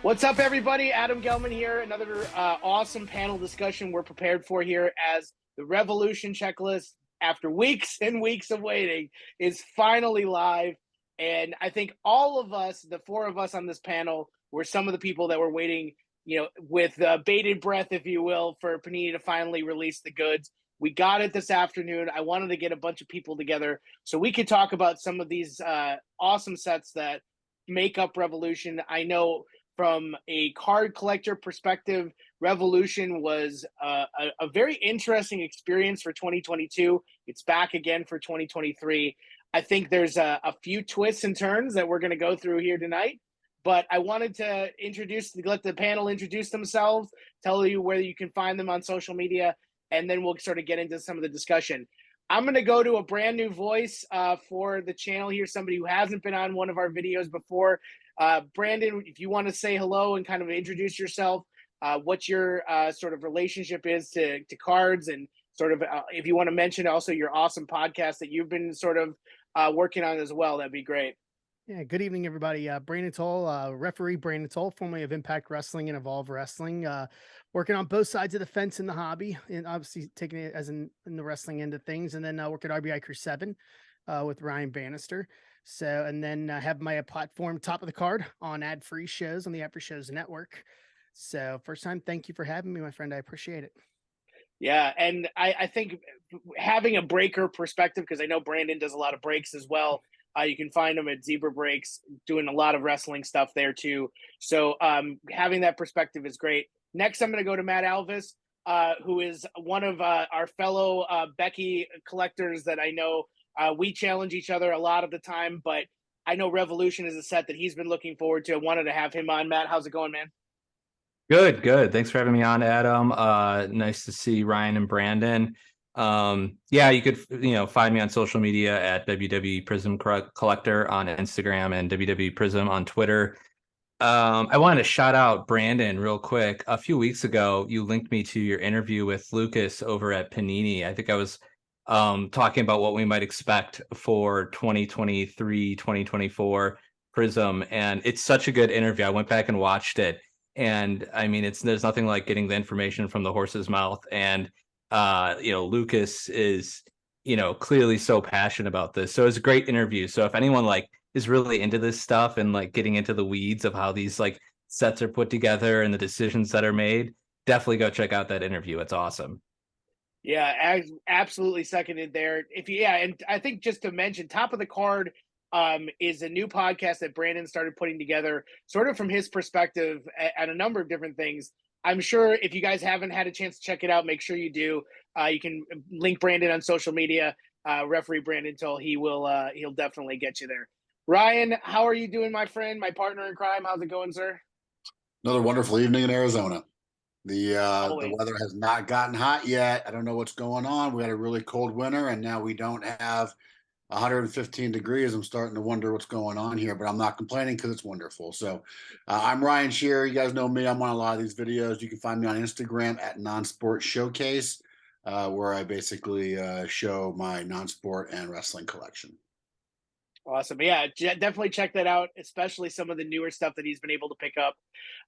What's up, everybody? Adam Gelman here. Another awesome panel discussion we're prepared for here as the Revolution checklist, after weeks and weeks of waiting, is finally live. And I think all of us, the four of us on this panel, were some of the people that were waiting, with bated breath, if you will, for Panini to finally release the goods. We got it this afternoon. I wanted to get a bunch of people together so we could talk about some of these awesome sets that make up Revolution. I know from a card collector perspective, Revolution was a very interesting experience for 2022. It's back again for 2023. I think there's a few twists and turns that we're going to go through here tonight. But I wanted to let the panel introduce themselves, tell you where you can find them on social media, and then we'll sort of get into some of the discussion. I'm going to go to a brand new voice for the channel here, somebody who hasn't been on one of our videos before. Brandon, if you want to say hello and kind of introduce yourself, what your sort of relationship is to cards, and sort of if you want to mention also your awesome podcast that you've been sort of working on as well, that'd be great. Yeah, good evening, everybody. Brandon Tolle, referee Brandon Tolle, formerly of Impact Wrestling and Evolve Wrestling, working on both sides of the fence in the hobby, and obviously taking it as in the wrestling end of things, and then work at RBI Crew 7 with Ryan Bannister. So, and then have my platform Top of the Card on ad-free shows on the After Shows Network. So, first time, thank you for having me, my friend. I appreciate it. Yeah, and I think having a breaker perspective, because I know Brandon does a lot of breaks as well. You can find him at Zebra Breaks, doing a lot of wrestling stuff there too. So having that perspective is great. Next, I'm going to go to Matt Alvis, who is one of our fellow Becky collectors that I know. We challenge each other a lot of the time, but I know Revolution is a set that he's been looking forward to. I wanted to have him on. Matt, how's it going, man? Good. Thanks for having me on, Adam. Nice to see Ryan and Brandon. Yeah, you could, find me on social media at WWE Prism Collector on Instagram and WWE Prism on Twitter. I wanted to shout out Brandon real quick. A few weeks ago, you linked me to your interview with Lucas over at Panini. I think I was talking about what we might expect for 2023, 2024 Prism, and it's such a good interview. I went back and watched it. And I mean, there's nothing like getting the information from the horse's mouth. And Lucas is, clearly so passionate about this. So it's a great interview. So if anyone is really into this stuff and getting into the weeds of how these sets are put together and the decisions that are made, definitely go check out that interview. It's awesome. Yeah, absolutely seconded there. And I think just to mention, Top of the Card is a new podcast that Brandon started putting together, sort of from his perspective at a number of different things. I'm sure if you guys haven't had a chance to check it out, make sure you do. You can link Brandon on social media, referee Brandon Toll. He'll definitely get you there. Ryan, how are you doing, my friend, my partner in crime? How's it going, sir? Another wonderful evening in Arizona. The weather has not gotten hot yet. I don't know what's going on. We had a really cold winter, and now we don't have 115 degrees. I'm starting to wonder what's going on here, but I'm not complaining because it's wonderful. So I'm Ryan Shearer. You guys know me. I'm on a lot of these videos. You can find me on Instagram at Non-Sport Showcase, where I basically show my non-sport and wrestling collection. Awesome. Yeah, definitely check that out, especially some of the newer stuff that he's been able to pick up.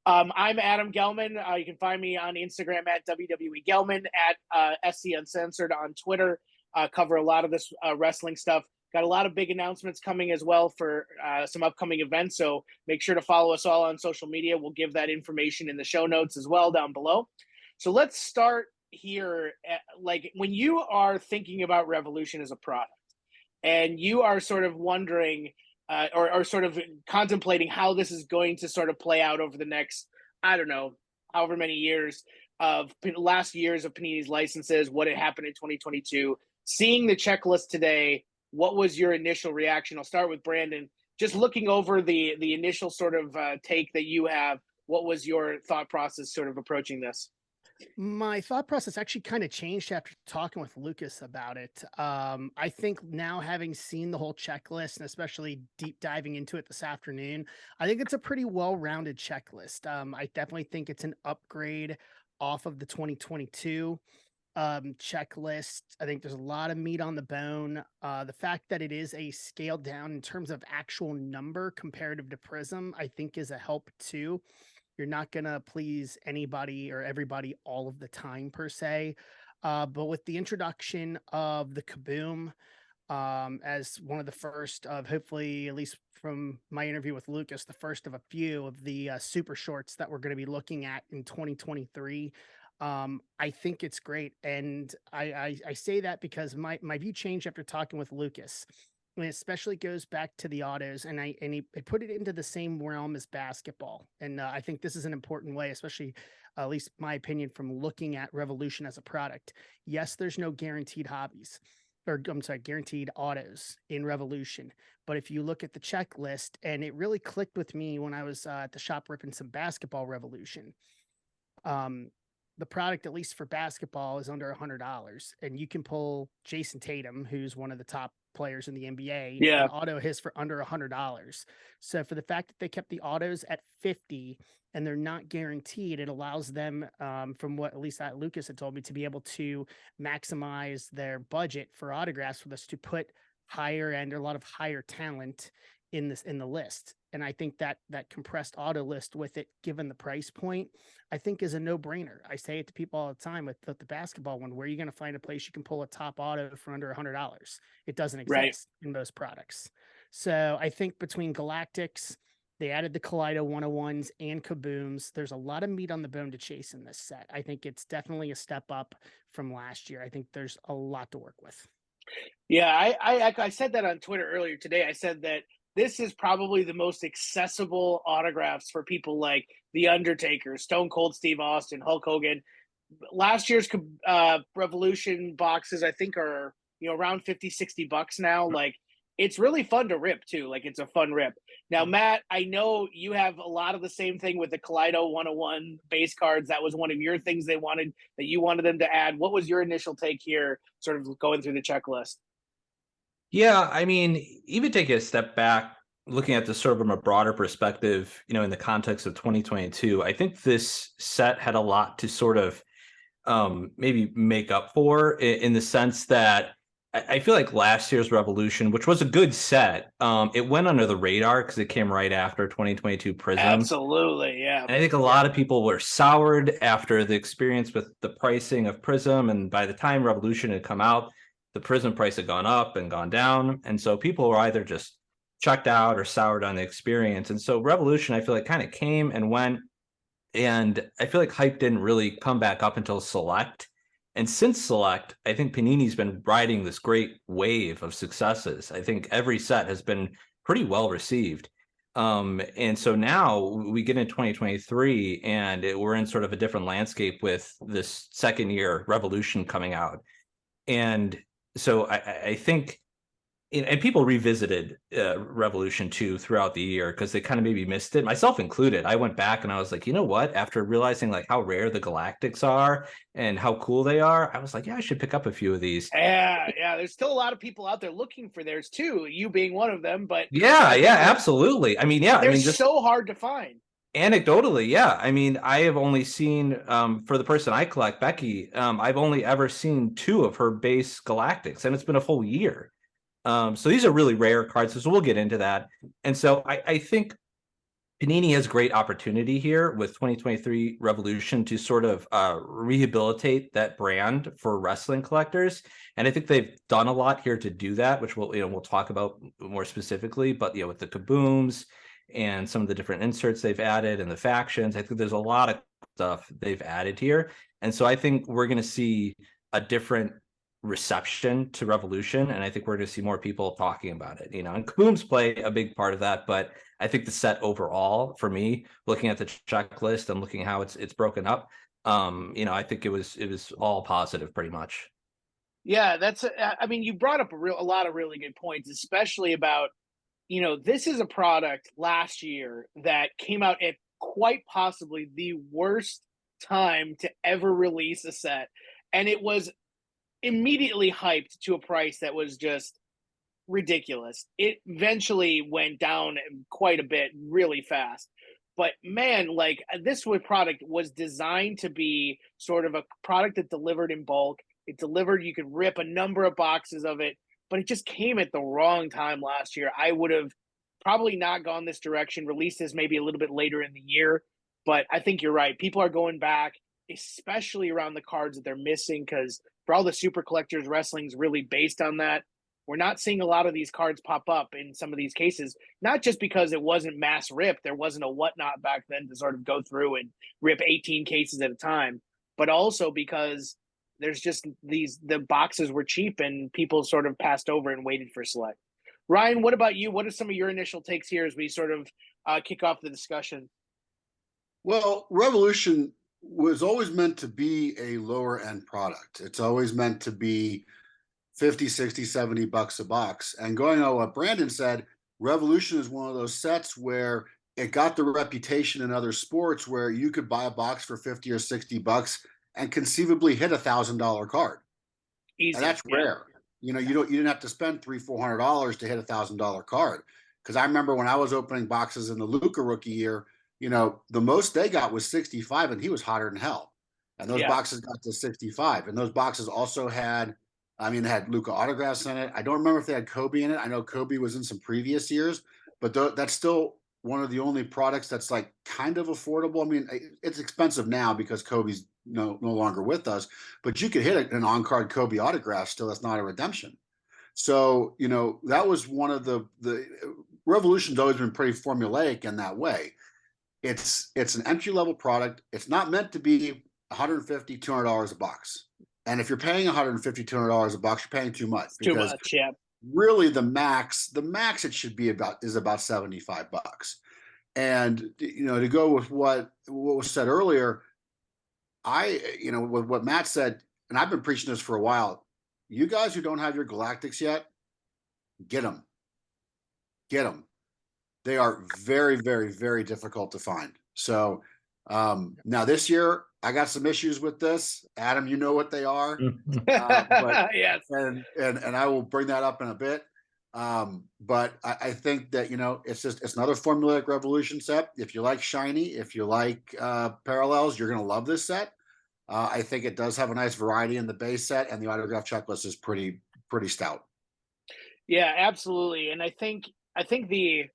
I'm Adam Gelman. You can find me on Instagram at WWE Gelman, at SC Uncensored on Twitter. Cover a lot of this wrestling stuff. Got a lot of big announcements coming as well for some upcoming events. So make sure to follow us all on social media. We'll give that information in the show notes as well down below. So let's start here. When you are thinking about Revolution as a product, and you are sort of wondering or sort of contemplating how this is going to sort of play out over the next, I don't know, however many years of last years of Panini's licenses, what had happened in 2022, seeing the checklist today, what was your initial reaction? I'll start with Brandon. Just looking over the initial sort of take that you have, what was your thought process sort of approaching this? My thought process actually kind of changed after talking with Lucas about it. I think now, having seen the whole checklist and especially deep diving into it this afternoon, I think it's a pretty well-rounded checklist. I definitely think it's an upgrade off of the 2022 checklist. I think there's a lot of meat on the bone. The fact that it is a scaled down in terms of actual number comparative to Prism, I think is a help too. You're not going to please anybody or everybody all of the time per se. But with the introduction of the Kaboom, as one of the first of, hopefully, at least from my interview with Lucas, the first of a few of the super shorts that we're going to be looking at in 2023. I think it's great. And I say that because my view changed after talking with Lucas. And it especially goes back to the autos, and he put it into the same realm as basketball. And I think this is an important way, especially, at least my opinion, from looking at Revolution as a product. Yes, there's no guaranteed hobbies, or I'm sorry, guaranteed autos in Revolution. But if you look at the checklist, and it really clicked with me when I was at the shop ripping some basketball Revolution. The product, at least for basketball, is under $100, and you can pull Jason Tatum, who's one of the top players in the NBA, and auto his for under $100. So for the fact that they kept the autos at 50 and they're not guaranteed, it allows them, from what at least that Lucas had told me, to be able to maximize their budget for autographs for this, to put higher end or a lot of higher talent in the list. And I think that compressed auto list with it, given the price point, I think is a no-brainer. I say it to people all the time with the basketball one. Where are you going to find a place you can pull a top auto for under $100? It doesn't exist in most products. So I think between Galactics, they added the Kaleido 101s and Kabooms, there's a lot of meat on the bone to chase in this set. I think it's definitely a step up from last year. I think there's a lot to work with. Yeah, I said that on Twitter earlier today. I said that this is probably the most accessible autographs for people like The Undertaker, Stone Cold Steve Austin, Hulk Hogan. Last year's Revolution boxes, I think, are around $50-$60 now. Like, it's really fun to rip too. Like, it's a fun rip. Now, Matt, I know you have a lot of the same thing with the Kaleido 101 base cards. That was one of your things that you wanted them to add. What was your initial take here, sort of going through the checklist? Yeah, I mean, even taking a step back, looking at this sort of from a broader perspective, in the context of 2022, I think this set had a lot to sort of maybe make up for, in the sense that I feel like last year's Revolution, which was a good set, it went under the radar because it came right after 2022 Prism. Absolutely, yeah. And I think a lot of people were soured after the experience with the pricing of Prism, and by the time Revolution had come out, the Prism price had gone up and gone down. And so people were either just checked out or soured on the experience. And so Revolution, I feel like, kind of came and went. And I feel like hype didn't really come back up until Select. And since Select, I think Panini's been riding this great wave of successes. I think every set has been pretty well received. And so now we get into 2023, and we're in sort of a different landscape with this second year Revolution coming out. And so I think, and people revisited Revolution 2 throughout the year because they kind of maybe missed it, myself included. I went back and I was like, you know what? After realizing like how rare the Galactics are and how cool they are, I was like, yeah, I should pick up a few of these. Yeah. There's still a lot of people out there looking for theirs too, you being one of them. But yeah, absolutely. I mean, yeah, they're just so hard to find. Anecdotally, yeah. I mean, I have only seen, for the person I collect, Becky, I've only ever seen 2 of her base Galactics, and it's been a full year. So these are really rare cards, so we'll get into that. And so I think Panini has great opportunity here with 2023 Revolution to sort of rehabilitate that brand for wrestling collectors. And I think they've done a lot here to do that, which we'll talk about more specifically. But with the Kabooms and some of the different inserts they've added and the factions, I think there's a lot of stuff they've added here. And so I think we're going to see a different reception to Revolution, and I think we're going to see more people talking about it, and Kabooms play a big part of that. But I think the set overall, for me, looking at the checklist and looking how it's broken up, I think it was all positive pretty much. Yeah, I mean, you brought up a lot of really good points, especially about, this is a product last year that came out at quite possibly the worst time to ever release a set, and it was immediately hyped to a price that was just ridiculous. It eventually went down quite a bit really fast. But man, like, this product was designed to be sort of a product that delivered in bulk. It delivered, you could rip a number of boxes of it, but it just came at the wrong time last year. I would have probably not gone this direction, released this maybe a little bit later in the year. But I think you're right. People are going back, especially around the cards that they're missing, because for all the super collectors, wrestling's really based on that. We're not seeing a lot of these cards pop up in some of these cases, not just because it wasn't mass rip. There wasn't a whatnot back then to sort of go through and rip 18 cases at a time, but also because there's just the boxes were cheap and people sort of passed over and waited for select. Ryan, what about you? What are some of your initial takes here as we sort of kick off the discussion? Well, Revolution was always meant to be a lower end product. It's always meant to be 50, 60, 70 bucks a box. And going on what Brandon said, Revolution is one of those sets where it got the reputation in other sports where you could buy a box for 50 or 60 bucks and conceivably hit $1,000 card. Easy. And that's rare. You know, you didn't have to spend $300-400 to hit $1,000 card. Because I remember when I was opening boxes in the Luka rookie year, you know, the most they got was 65, and he was hotter than hell. And those boxes got to 65. And those boxes also had, I mean, they had Luka autographs in it. I don't remember if they had Kobe in it. I know Kobe was in some previous years, but that's still one of the only products that's like kind of affordable. I mean, it's expensive now because Kobe's no longer with us, but you could hit an on-card Kobe autograph still. That's not a redemption. So, you know, that was one of the Revolution's always been pretty formulaic in that way. It's an entry-level product. It's not meant to be $150-200 a box. And if you're paying $150-200 a box, you're paying too much. Too much, yeah. Really, the max it should be is about 75 bucks. And you know, to go with what was said earlier, with what Matt said, and I've been preaching this for a while. You guys who don't have your Galactics yet, get them. Get them. They are very, very, very difficult to find. So now this year, I got some issues with this. Adam, you know what they are. But, yes. And I will bring that up in a bit. But I think that, you know, it's another formulaic Revolution set. If you like shiny, if you like parallels, you're going to love this set. I think it does have a nice variety in the base set, and the autograph checklist is pretty stout. Yeah, absolutely. And I think the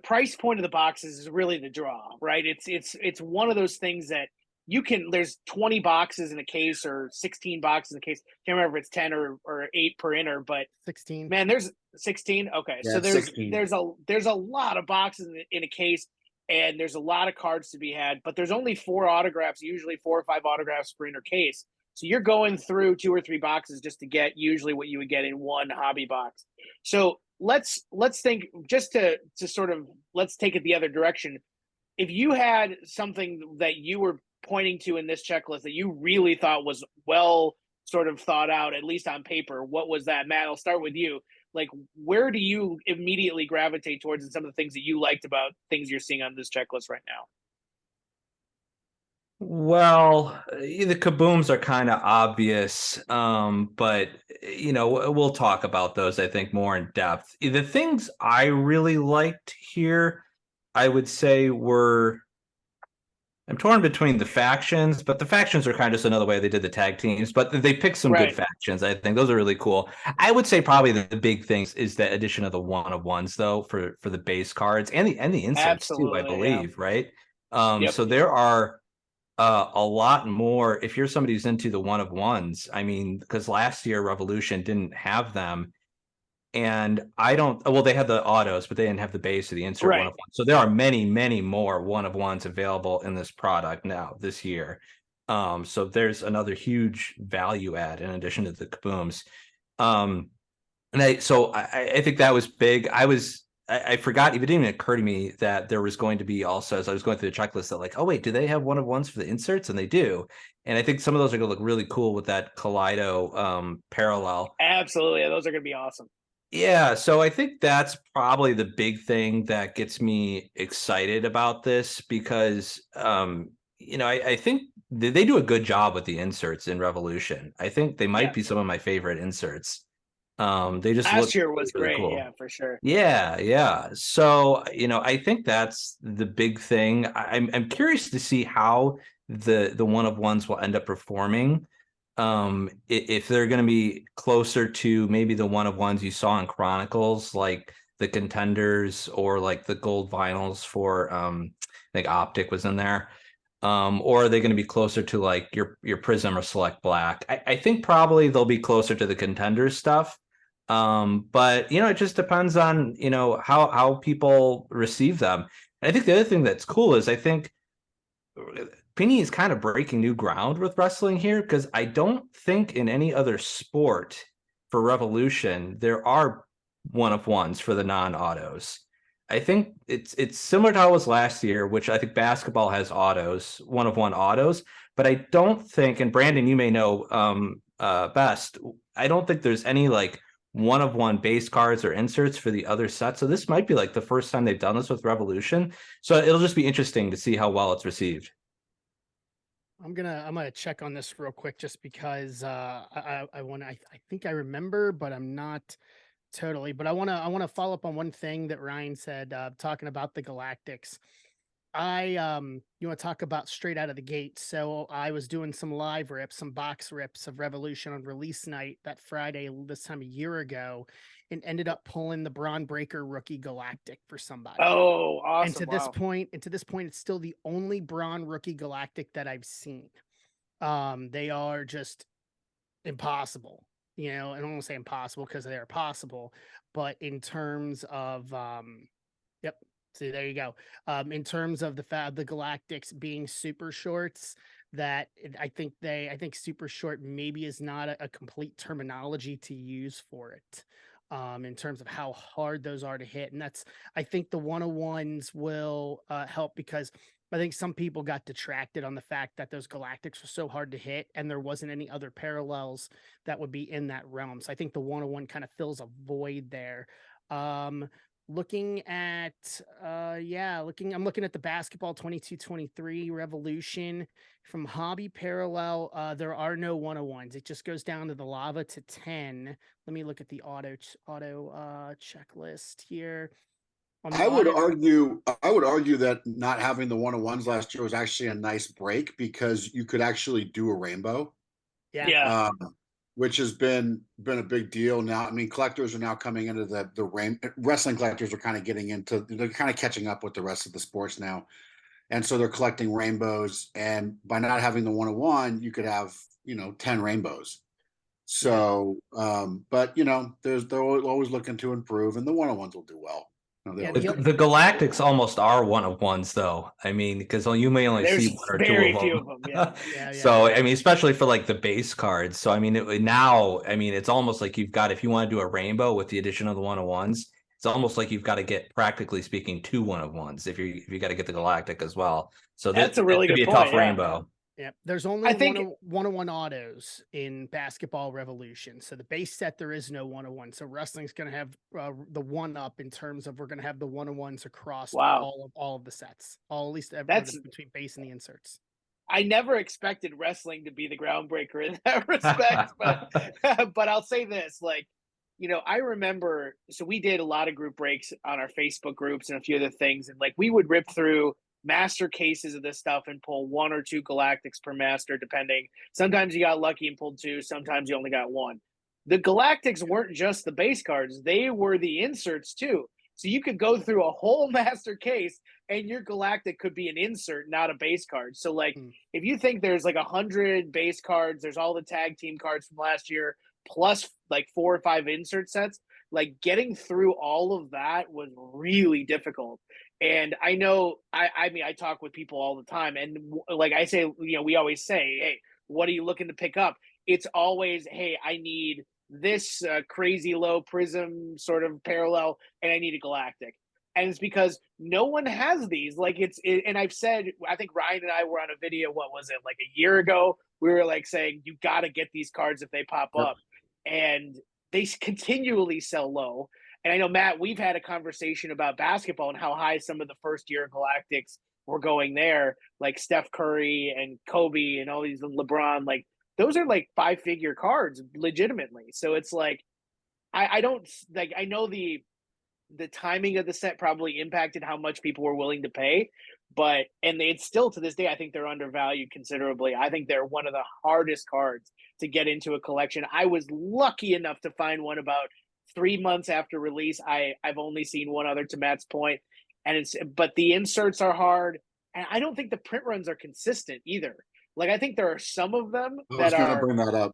price point of the boxes is really the draw, right? It's one of those things that there's 20 boxes in a case or 16 boxes in a case. Can't remember if it's 10 or 8 per inner, but 16. Man, there's 16. Okay. Yeah, So there's a lot of boxes in a case, and there's a lot of cards to be had, but there's only 4 autographs, usually 4 or 5 autographs per inner case. So you're going through 2 or 3 boxes just to get usually what you would get in one hobby box. So let's think, just to sort of, let's take it the other direction. If you had something that you were pointing to in this checklist that you really thought was well sort of thought out, at least on paper, what was that? Matt, I'll start with you. Like, where do you immediately gravitate towards in some of the things that you liked about things you're seeing on this checklist right now? Well, the Kabooms are kind of obvious, but you know, we'll talk about those, I think, more in depth. The things I really liked here, I would say, I'm torn between the factions, but the factions are kind of just another way they did the tag teams, but they picked some good factions. I think those are really cool. I would say probably the big things is the addition of the one-of-ones, though, for the base cards and the inserts too, I believe, right? So there are a lot more. If you're somebody who's into the one-of-ones, I mean, because last year Revolution didn't have them. And they had the autos, but they didn't have the base or the insert one-of-one. So there are many, many more one-of-ones available in this product now this year. So there's another huge value add in addition to the Kabooms. And I think that was big. I forgot, it didn't even occur to me that there was going to be also, as I was going through the checklist, that like, oh wait, do they have one-of-ones for the inserts? And they do. And I think some of those are going to look really cool with that Kaleido parallel. Absolutely. Those are going to be awesome. Yeah, so I think that's probably the big thing that gets me excited about this because, I think they do a good job with the inserts in Revolution. I think they might be some of my favorite inserts. They just last year was really great, cool. Yeah, for sure. Yeah. So, I think that's the big thing. I'm curious to see how the one-of-ones will end up performing. If they're going to be closer to maybe the one-of-ones you saw in Chronicles, like the contenders or like the gold vinyls for I think Optic was in there. Or are they going to be closer to like your Prism or Select Black? I think probably they'll be closer to the contenders stuff. But it just depends on how people receive them. And I think the other thing that's cool is I think Panini is kind of breaking new ground with wrestling here, because I don't think in any other sport for Revolution there are one-of-ones for the non-autos. I think it's similar to how it was last year, which I think basketball has autos, one-of-one autos, but I don't think, and Brandon, you may know best, I don't think there's any like one-of-one base cards or inserts for the other sets. So this might be like the first time they've done this with Revolution. So it'll just be interesting to see how well it's received. I'm gonna check on this real quick, just because I think I remember, but I'm not totally. But I wanna follow up on one thing that Ryan said, talking about the Galactics. You want to talk about straight out of the gate. So I was doing some live rips, some box rips of Revolution on release night that Friday this time a year ago, and ended up pulling the Braun Breaker rookie Galactic for somebody. Oh, awesome. And to this point, it's still the only Braun rookie Galactic that I've seen. They are just impossible. I don't want to say impossible because they are possible, but in terms of yep. See, there you go. In terms of the Galactics being super shorts, that I think super short maybe is not a complete terminology to use for it. In terms of how hard those are to hit. And I think the 101s will help, because I think some people got detracted on the fact that those Galactics were so hard to hit and there wasn't any other parallels that would be in that realm. So I think the 101 kind of fills a void there. Looking at I'm looking at the basketball 22-23 Revolution from Hobby Parallel. There are no 101s. It just goes down to the lava to 10. Let me look at the auto checklist here. I would argue that not having the 101s last year was actually a nice break, because you could actually do a rainbow. Yeah. Which has been a big deal now. I mean, collectors are now coming into wrestling collectors are kind of they're kind of catching up with the rest of the sports now. And so they're collecting rainbows, and by not having the 101, you could have, 10 rainbows. So, but they're always looking to improve, and the 101s will do well. The Galactics almost are one-of-ones, though. I mean, because you may only see one or two of them. Few of them. Yeah. So, I mean, especially for like the base cards. So, I mean, it's almost like you've got, if you want to do a rainbow with the addition of the 101s, it's almost like you've got to get, practically speaking, 2 1-of-1s if you got to get the Galactic as well. So that's a really good point. Tough rainbow. Yeah, there's only 101 autos in Basketball Revolution. So the base set, there is no 101. So wrestling's going to have the one up in terms of we're going to have the 101s across all of the sets, at least between base and the inserts. I never expected wrestling to be the groundbreaker in that respect, but I'll say this, I remember, so we did a lot of group breaks on our Facebook groups and a few other things, and we would rip through master cases of this stuff and pull 1 or 2 Galactics per master, depending. Sometimes you got lucky and pulled 2, sometimes you only got 1. The Galactics weren't just the base cards, they were the inserts too. So you could go through a whole master case and your Galactic could be an insert, not a base card. So if you think there's 100 base cards, there's all the tag team cards from last year, plus 4 or 5 insert sets, getting through all of that was really difficult. And I know, I mean, I talk with people all the time, and I say, we always say, hey, what are you looking to pick up? It's always, hey, I need this crazy low Prism sort of parallel, and I need a Galactic. And it's because no one has these. And I've said, I think Ryan and I were on a video, what was it, a year ago? We were saying, you got to get these cards if they pop up. And they continually sell low. And I know, Matt, we've had a conversation about basketball and how high some of the first-year Galactics were going there, like Steph Curry and Kobe and all these LeBron. Those are 5-figure cards, legitimately. So it's I don't I know the timing of the set probably impacted how much people were willing to pay, and it's still to this day, I think they're undervalued considerably. I think they're one of the hardest cards to get into a collection. I was lucky enough to find one about 3 months after release. I've only seen one other, to Matt's point, and but the inserts are hard, and I don't think the print runs are consistent either. Like, I think there are some of them I was that going to are, bring that up.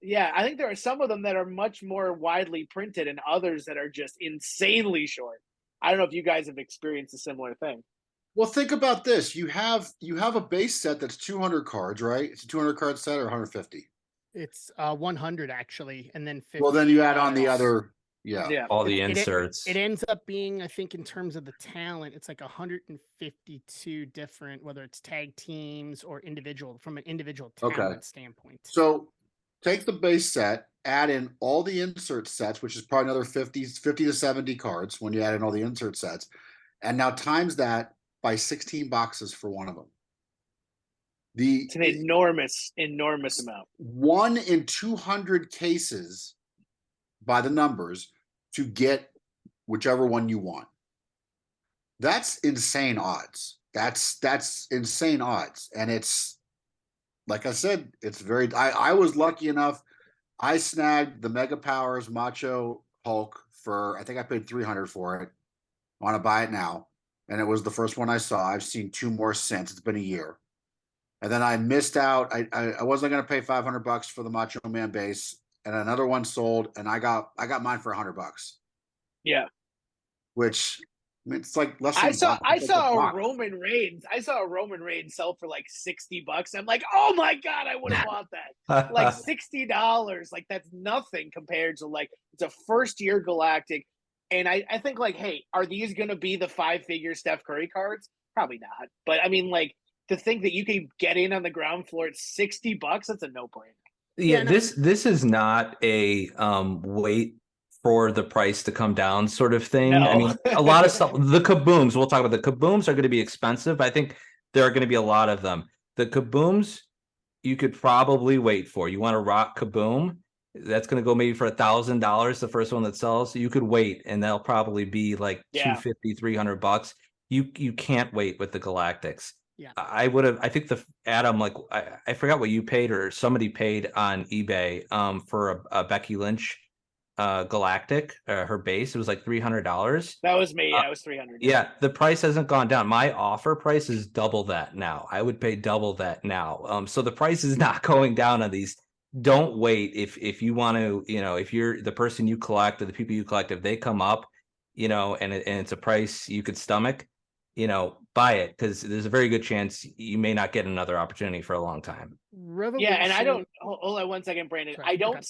yeah, I think there are some of them that are much more widely printed, and others that are just insanely short. I don't know if you guys have experienced a similar thing. Well, think about this. You have a base set that's 200 cards, right? It's a 200 card set or 150. It's 100 actually, and then 50. Well, then you add on the other, Yeah. All the It inserts. ends up being, I think, in terms of the talent, it's like 152 different, whether it's tag teams or individual, from an individual talent standpoint. So take the base set, add in all the insert sets, which is probably another 50 to 70 cards when you add in all the insert sets, and now times that by 16 boxes for one of them. It's an enormous amount. 1 in 200 cases by the numbers to get whichever one you want. That's insane odds. That's insane odds. And it's, like I said, it's very, I was lucky enough. I snagged the Mega Powers Macho Hulk for, I think I paid 300 for it. I want to buy it now. And it was the first one I saw. I've seen 2 more since. It's been a year. And then I missed out. I wasn't going to pay $500 for the Macho Man base, and another one sold, and I got mine for $100. Yeah, which, I mean, it's like less than I saw a Roman Reigns. I saw a Roman Reigns sell for like $60. I'm like, oh my god, I would have bought that. Like $60. Like, that's nothing compared to, like, it's a first year Galactic. And I think, like, hey, are these going to be the 5-figure Steph Curry cards? Probably not. But I mean, like, to think that you can get in on the ground floor at $60, that's a no-brainer. Yeah, this is not a wait for the price to come down sort of thing. No. I mean, a lot of stuff, the Kabooms, we'll talk about the Kabooms are going to be expensive. I think there are going to be a lot of them. The Kabooms you could probably wait for. You want to rock Kaboom? That's going to go maybe for $1,000, the first one that sells. You could wait, and they'll probably be like $250, $300. You can't wait with the Galactics. Yeah, I think Adam, like, I forgot what you paid or somebody paid on eBay for a Becky Lynch Galactic, her base. It was like $300. That was me. Yeah, it was $300. Yeah, the price hasn't gone down. My offer price is double that now. I would pay double that now. So the price is not going down on these. Don't wait if you want to, if you're the person you collect or the people you collect, if they come up, and it's a price you could stomach, buy it, because there's a very good chance you may not get another opportunity for a long time. Yeah, and I don't, hold on one second, Brandon. Sorry, I don't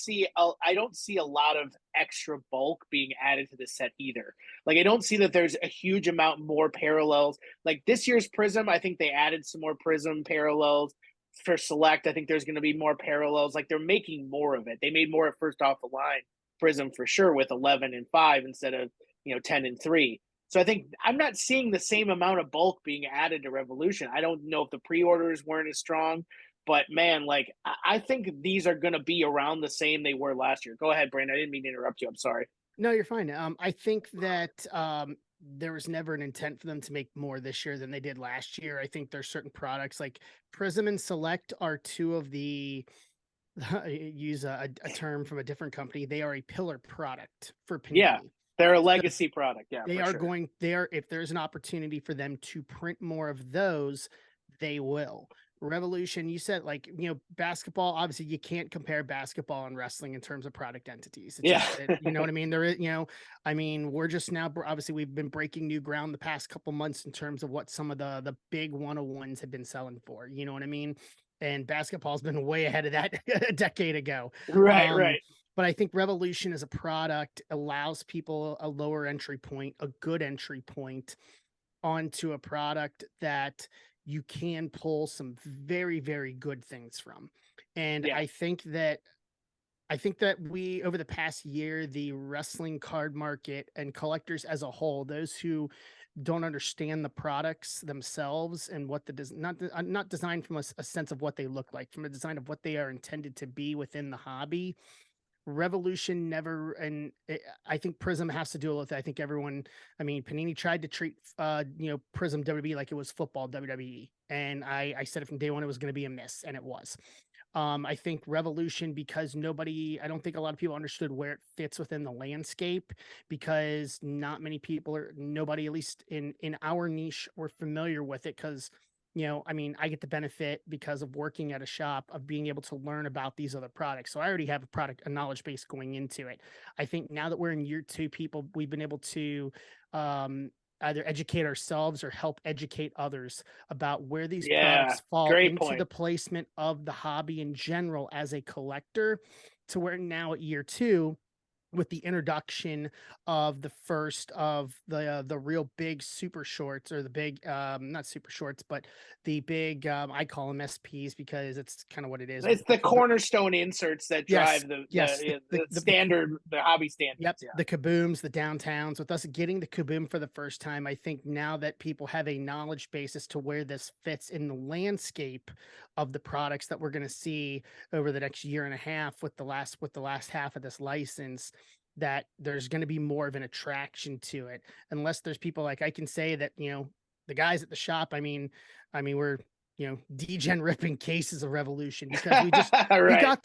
see a lot of extra bulk being added to the set either. Like, I don't see that there's a huge amount more parallels. Like this year's Prism, I think they added some more Prism parallels. For Select, I think there's going to be more parallels. Like, they're making more of it. They made more at first off the line Prism for sure, with 11 and 5 instead of 10 and 3. So I think I'm not seeing the same amount of bulk being added to Revolution. I don't know if the pre-orders weren't as strong, but man, like, I think these are going to be around the same they were last year. Go ahead, Brandon. I didn't mean to interrupt you. I'm sorry. No, you're fine. I think that there was never an intent for them to make more this year than they did last year. I think there's certain products like Prism and Select are two of the, use a term from a different company, they are a pillar product for Panini. Yeah, they're a legacy product. Yeah, they are if there's an opportunity for them to print more of those, they will. Revolution, you said, like, basketball, obviously you can't compare basketball and wrestling in terms of product entities. It's you know what I mean? There is, we're just now, obviously we've been breaking new ground the past couple months in terms of what some of the big 101s have been selling for, you know what I mean? And basketball's been way ahead of that a decade ago. Right. But I think Revolution as a product allows people a lower entry point, a good entry point onto a product that you can pull some very, very good things from. And I think that we, over the past year, the wrestling card market and collectors as a whole, those who don't understand the products themselves and what not designed from a sense of what they look like, from a design of what they are intended to be within the hobby. Revolution never, and I think Prism has to do with it. I think Panini tried to treat Prism WWE like it was football WWE, and I said it from day one it was going to be a miss, and it was. I think Revolution, because I don't think a lot of people understood where it fits within the landscape, because not many people nobody, at least in our niche, were familiar with it. Because, I mean, I get the benefit because of working at a shop of being able to learn about these other products. So I already have a knowledge base going into it. I think now that we're in year 2, we've been able to either educate ourselves or help educate others about where these products fall great into point. the placement of the hobby in general as a collector, to where now at year 2, with the introduction of the first of the real big super shorts, or the big not super shorts, but the big I call them SPs because it's kind of what it is. It's the cornerstone inserts that drive the standard, the hobby standards. Yep, the Kabooms, the downtowns. With us getting the Kaboom for the first time, I think now that people have a knowledge base as to where this fits in the landscape of the products that we're going to see over the next year and a half with the last half of this license, that there's going to be more of an attraction to it. Unless there's people, like I can say that, the guys at the shop, I mean we're, degen ripping cases of Revolution, because we just right.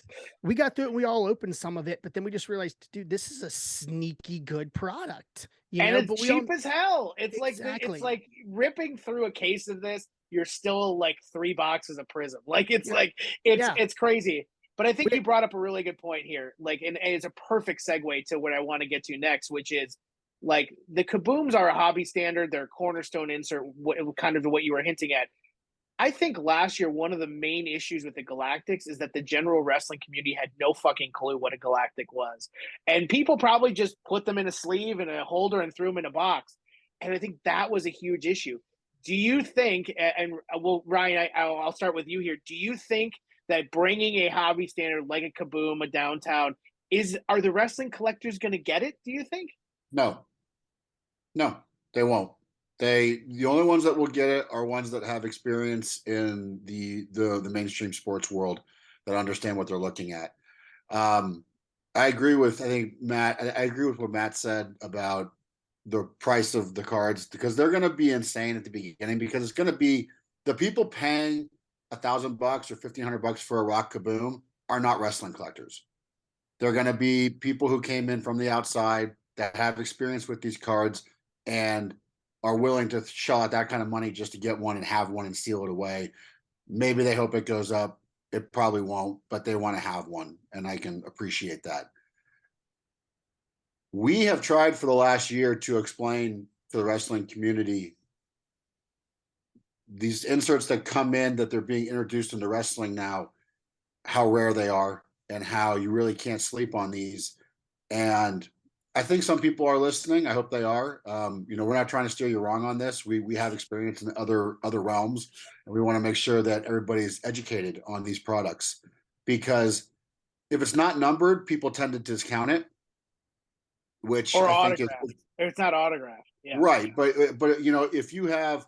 we got through it and we all opened some of it, but then we just realized, dude, this is a sneaky good product, and it's but cheap as hell. It's exactly. it's like ripping through a case of this, you're still like 3 boxes of Prism. Like it's crazy. But I think you brought up a really good point here. Like, and it's a perfect segue to what I want to get to next, which is like the Kabooms are a hobby standard. They're a cornerstone insert, kind of what you were hinting at. I think last year, one of the main issues with the Galactics is that the general wrestling community had no fucking clue what a Galactic was. And people probably just put them in a sleeve and a holder and threw them in a box. And I think that was a huge issue. Do you think, and well, Ryan, I'll start with you here. Do you think that bringing a hobby standard like a Kaboom, a Downtown, are the wrestling collectors going to get it, do you think? No, they won't. The only ones that will get it are ones that have experience in the mainstream sports world, that understand what they're looking at. I agree with what Matt said about the price of the cards, because they're going to be insane at the beginning, because it's going to be the people paying $1,000 or $1,500 for a Rock Kaboom are not wrestling collectors. They're going to be people who came in from the outside that have experience with these cards and are willing to shell out that kind of money just to get one and have one and seal it away. Maybe they hope it goes up. It probably won't, but they want to have one, and I can appreciate that. We have tried for the last year to explain to the wrestling community these inserts that come in, that they're being introduced into wrestling now, how rare they are and how you really can't sleep on these. And I think some people are listening. I hope they are. We're not trying to steer you wrong on this. We have experience in other realms, and we want to make sure that everybody's educated on these products, because if it's not numbered, people tend to discount it, which or I think it's not autographed. Yeah. Right. But if you have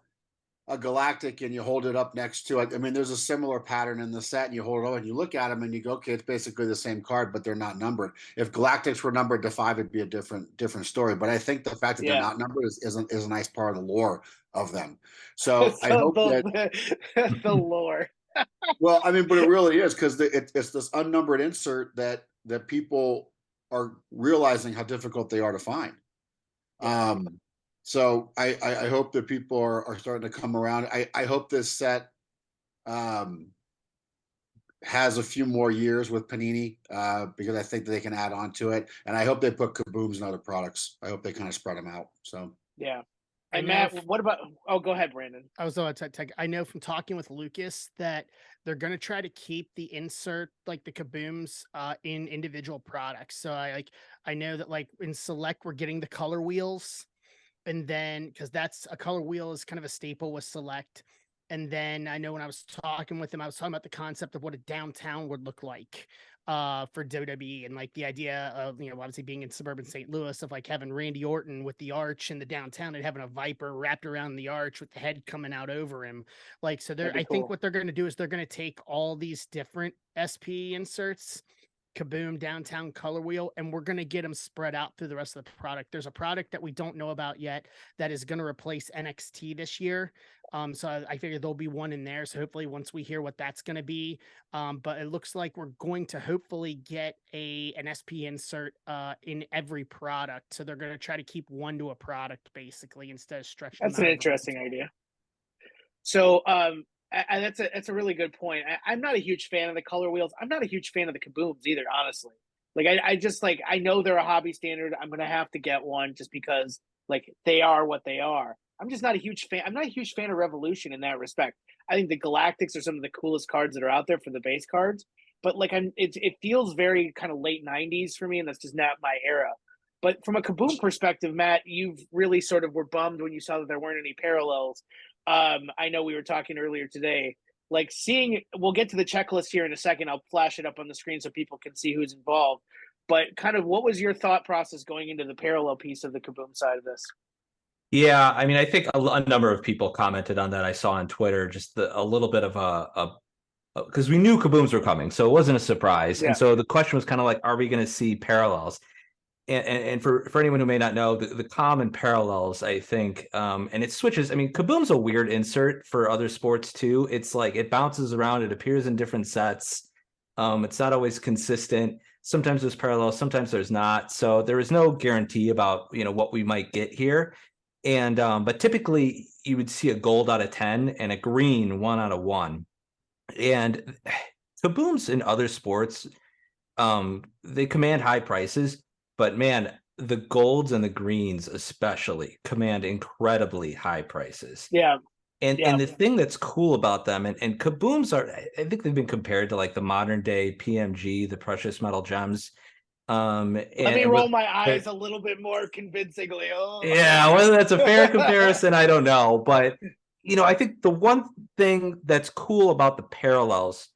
a Galactic and you hold it up next to it, I mean, there's a similar pattern in the set, and you hold it up and you look at them and you go, okay, it's basically the same card, but they're not numbered. If Galactics were numbered to 5, it'd be a different story. But I think the fact that they're not numbered is a nice part of the lore of them. So I hope the lore. Well, I mean, but it really is, because it's this unnumbered insert that people are realizing how difficult they are to find. So I hope that people are starting to come around. I hope this set has a few more years with Panini, because I think that they can add on to it. And I hope they put Kabooms in other products. I hope they kind of spread them out. So yeah. And Matt, what about? Oh, go ahead, Brandon. I know from talking with Lucas that they're going to try to keep the insert, like the Kabooms, in individual products. So I know that, like, in Select, we're getting the color wheels, and then because that's a color wheel is kind of a staple with Select. And then I know when I was talking with him, I was talking about the concept of what a Downtown would look like for WWE, and like the idea of, obviously being in suburban St. Louis, of like having Randy Orton with the arch in the Downtown and having a Viper wrapped around the arch with the head coming out over him. Like, so I think what they're going to do is they're going to take all these different SP inserts Kaboom downtown color wheel, and we're going to get them spread out through the rest of the product. There's a product that we don't know about yet that is going to replace NXT this year. So I figure there'll be one in there. So hopefully once we hear what that's going to be, but it looks like we're going to hopefully get an SP insert in every product. So they're going to try to keep one to a product basically instead of stretching. That's an interesting idea. So that's a really good point. I'm not a huge fan of the color wheels. I'm not a huge fan of the Kabooms either, honestly. Like I just like, I know they're a hobby standard. I'm gonna have to get one just because like they are what they are. I'm just not a huge fan. I'm not a huge fan of Revolution in that respect. I think the Galactics are some of the coolest cards that are out there for the base cards. But like it feels very kind of late '90s for me, and that's just not my era. But from a Kaboom perspective, Matt, you've really sort of were bummed when you saw that there weren't any parallels. I know we were talking earlier today, like we'll get to the checklist here in a second. I'll flash it up on the screen so people can see who's involved. But kind of what was your thought process going into the parallel piece of the Kaboom side of this? Yeah, I mean, I think a number of people commented on that. I saw on Twitter just a little bit of because we knew Kabooms were coming, so it wasn't a surprise. Yeah. And so the question was kind of like, are we going to see parallels? And for anyone who may not know, the common parallels, I think, and it switches. I mean, Kaboom's a weird insert for other sports too. It's like it bounces around, it appears in different sets. It's not always consistent. Sometimes there's parallels, sometimes there's not. So there is no guarantee about what we might get here. And but typically you would see a gold out of 10 and a green 1 out of 1. And Kabooms in other sports, they command high prices. But man, the golds and the greens especially command incredibly high prices. Yeah. And the thing that's cool about them, and Kabooms I think they've been compared to like the modern day PMG, the precious metal gems. Let me roll my eyes a little bit more convincingly. Oh. Yeah, whether that's a fair comparison, I don't know. But I think the one thing that's cool about the parallels,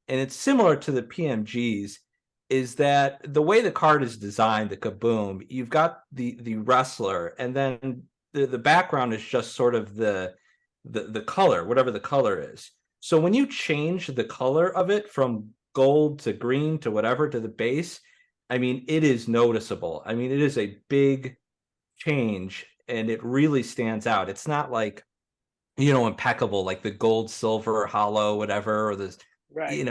and it's similar to the PMGs, is that the way the card is designed, the Kaboom, you've got the wrestler, and then the background is just sort of the color, whatever the color is. So when you change the color of it from gold to green to whatever to the base, I mean, it is noticeable. I mean, it is a big change, and it really stands out. It's not like, impeccable, like the gold, silver, hollow, whatever, or this, right.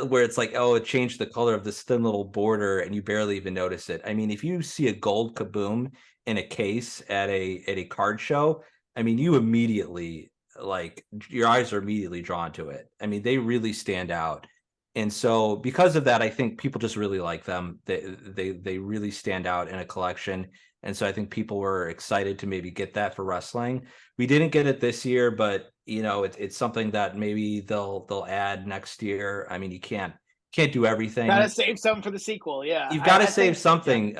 Where it's like, oh, it changed the color of this thin little border and you barely even notice it. I mean, if you see a gold Kaboom in a case at a card show, I mean, you immediately, like, your eyes are immediately drawn to it. I mean, they really stand out. And so because of that, I think people just really like them. They really stand out in a collection. And so I think people were excited to maybe get that for wrestling. We didn't get it this year, but it's something that maybe they'll add next year. I mean, you can't do everything. Gotta save some for the sequel. Yeah, you've got to save something.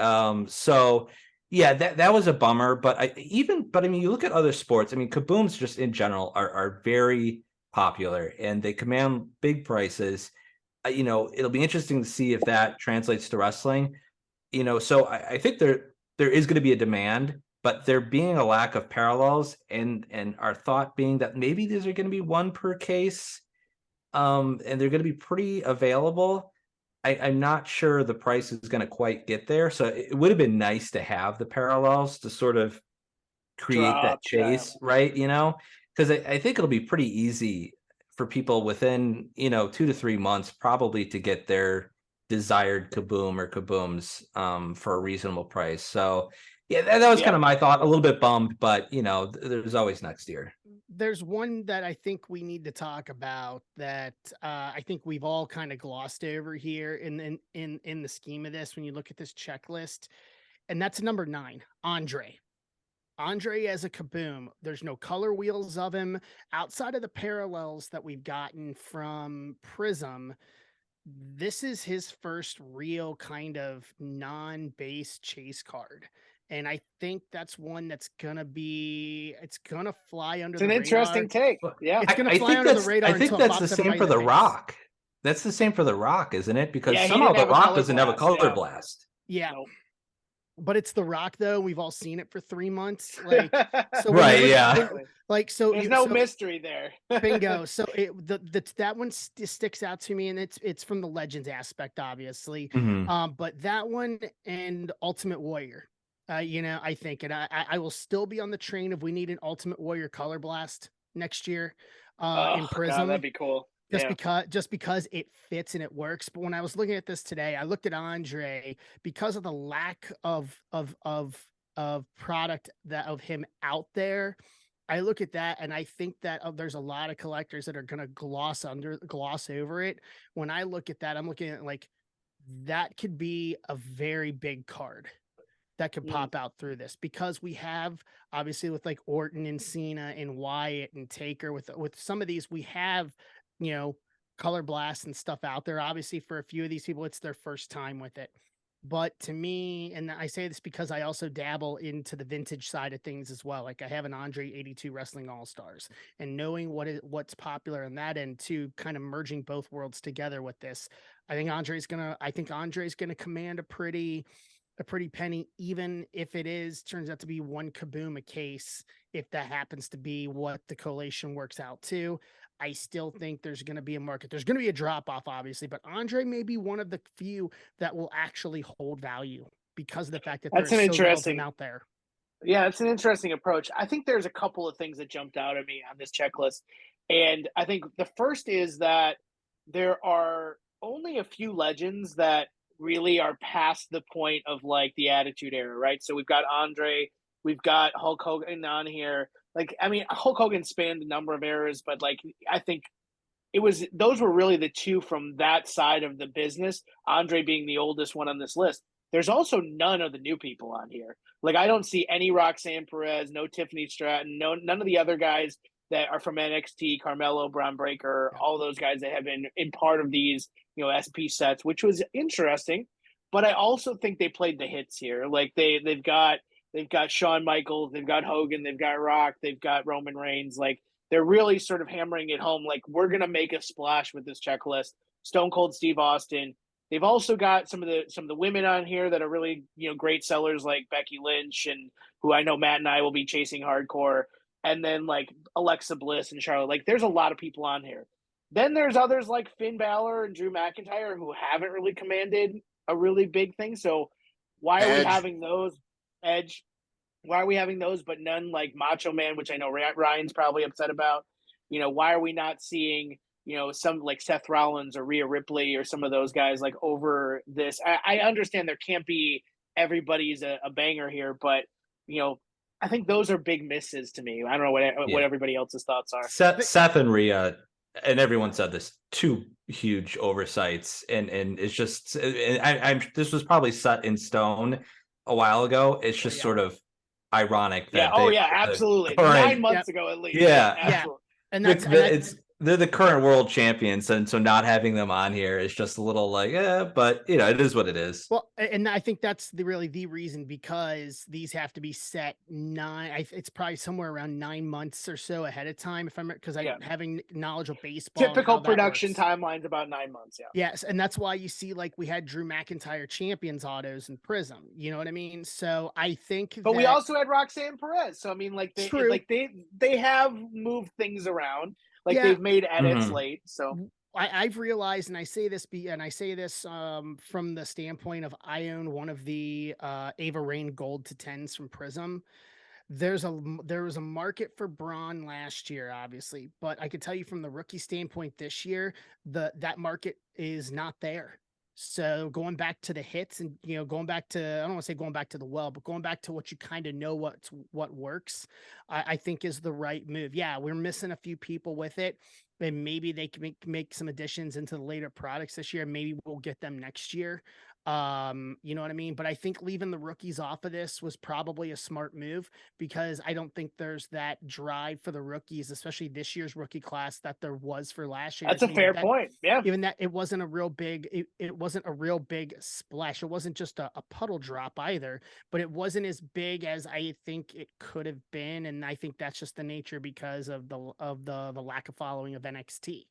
So yeah, that was a bummer. But I mean, you look at other sports. I mean, Kabooms just in general are very popular and they command big prices. It'll be interesting to see if that translates to wrestling. So I think there is going to be a demand, but there being a lack of parallels, and our thought being that maybe these are going to be one per case, and they're going to be pretty available. I'm not sure the price is going to quite get there. So it would have been nice to have the parallels to sort of create that chase, right? Because I think it'll be pretty easy for people within 2 to 3 months probably to get their desired Kaboom or Kabooms for a reasonable price. So yeah, that was kind of my thought. A little bit bummed, but there's always next year. There's one that I think we need to talk about that I think we've all kind of glossed over here in the scheme of this when you look at this checklist, and that's number 9, Andre. Andre as a Kaboom. There's no color wheels of him outside of the parallels that we've gotten from Prism. This is his first real kind of non-base chase card. And I think that's one that's it's gonna fly under the radar. It's an interesting take. Yeah. It's gonna fly under the radar. I think that's the same for the Rock. That's the same for the Rock, isn't it? Because somehow the Rock doesn't have a color blast. Yeah. Nope. but it's The Rock though. We've all seen it for 3 months. Like, so Right, whenever- yeah. when- like, so There's no so- mystery there. bingo. So that one sticks out to me, and it's from the Legends aspect, obviously. Mhm. But that one and Ultimate Warrior, I think, and I will still be on the train of we need an Ultimate Warrior Color Blast next year, in God, Prism. that'd be cool. Just because it fits and it works. But when I was looking at this today, I looked at Andre because of the lack of product of him out there. I look at that and I think that there's a lot of collectors that are going to gloss over it. When I look at that, I'm looking at like that could be a very big card that could pop out through this, because we have obviously with like Orton and Cena and Wyatt and Taker with some of these, we have, Color Blast and stuff out there. Obviously for a few of these people, it's their first time with it. But to me, and I say this because I also dabble into the vintage side of things as well. Like I have an Andre 82 Wrestling All-Stars, and knowing what's popular in that end too, kind of merging both worlds together with this. I think Andre's gonna command a pretty penny, even if turns out to be one Kaboom a case, if that happens to be what the collation works out to. I still think there's going to be a market. There's going to be a drop off, obviously, but Andre may be one of the few that will actually hold value because of the fact that That's there's an so little of interesting them out there. Yeah, it's an interesting approach. I think there's a couple of things that jumped out at me on this checklist. And I think the first is that there are only a few legends that really are past the point of like the Attitude Era, right? So we've got Andre, we've got Hulk Hogan on here. Like, I mean, Hulk Hogan spanned a number of eras, but like, I think those were really the two from that side of the business, Andre being the oldest one on this list. There's also none of the new people on here. Like I don't see any Roxanne Perez, no Tiffany Stratton, none of the other guys that are from NXT, Carmelo, Braun Breaker, all those guys that have been in part of these, SP sets, which was interesting. But I also think they played the hits here. Like they've got Shawn Michaels, they've got Hogan, they've got Rock, they've got Roman Reigns. Like they're really sort of hammering it home. Like we're gonna make a splash with this checklist. Stone Cold Steve Austin. They've also got some of the women on here that are really great sellers, like Becky Lynch, and who I know Matt and I will be chasing hardcore, and then like Alexa Bliss and Charlotte. Like there's a lot of people on here. Then there's others like Finn Balor and Drew McIntyre who haven't really commanded a really big thing. So why are we having those? Edge. Why are we having those, but none like Macho Man, which I know Ryan's probably upset about? Why are we not seeing some like Seth Rollins or Rhea Ripley or some of those guys like over this? I understand there can't be everybody's a banger here, but I think those are big misses to me. I don't know what everybody else's thoughts are. Seth and Rhea, and everyone said this, two huge oversights, and it's just this was probably set in stone a while ago. It's just sort of ironic that absolutely current, 9 months ago at least. Absolutely. And they're the current world champions, and so not having them on here is just a little like, but it is what it is. Well, and I think that's really the reason, because these have to be set it's probably somewhere around 9 months or so ahead of time, because having knowledge of baseball. Typical production timeline's about 9 months. Yeah. Yes, and that's why you see like we had Drew McIntyre champions autos in Prism. You know what I mean? So I think, but we also had Roxanne Perez. So I mean, like they have moved things around. Like they've made edits late. So I've realized, and I say this from the standpoint of I own one of the Ava Rain Gold to 10s from Prism. There was a market for Braun last year, obviously, but I could tell you from the rookie standpoint this year, that market is not there. So going back to the hits and, going back to, I don't want to say going back to the well, but going back to what you kind of know what works, I think is the right move. Yeah, we're missing a few people with it, and maybe they can make some additions into the later products this year. Maybe we'll get them next year. You know what I mean? But I think leaving the rookies off of this was probably a smart move, because I don't think there's that drive for the rookies, especially this year's rookie class, that there was for last year. That's a fair point. Yeah. Even that it wasn't a real big, it wasn't a real big splash. It wasn't just a puddle drop either, but it wasn't as big as I think it could have been. And I think that's just the nature because of the lack of following of NXT.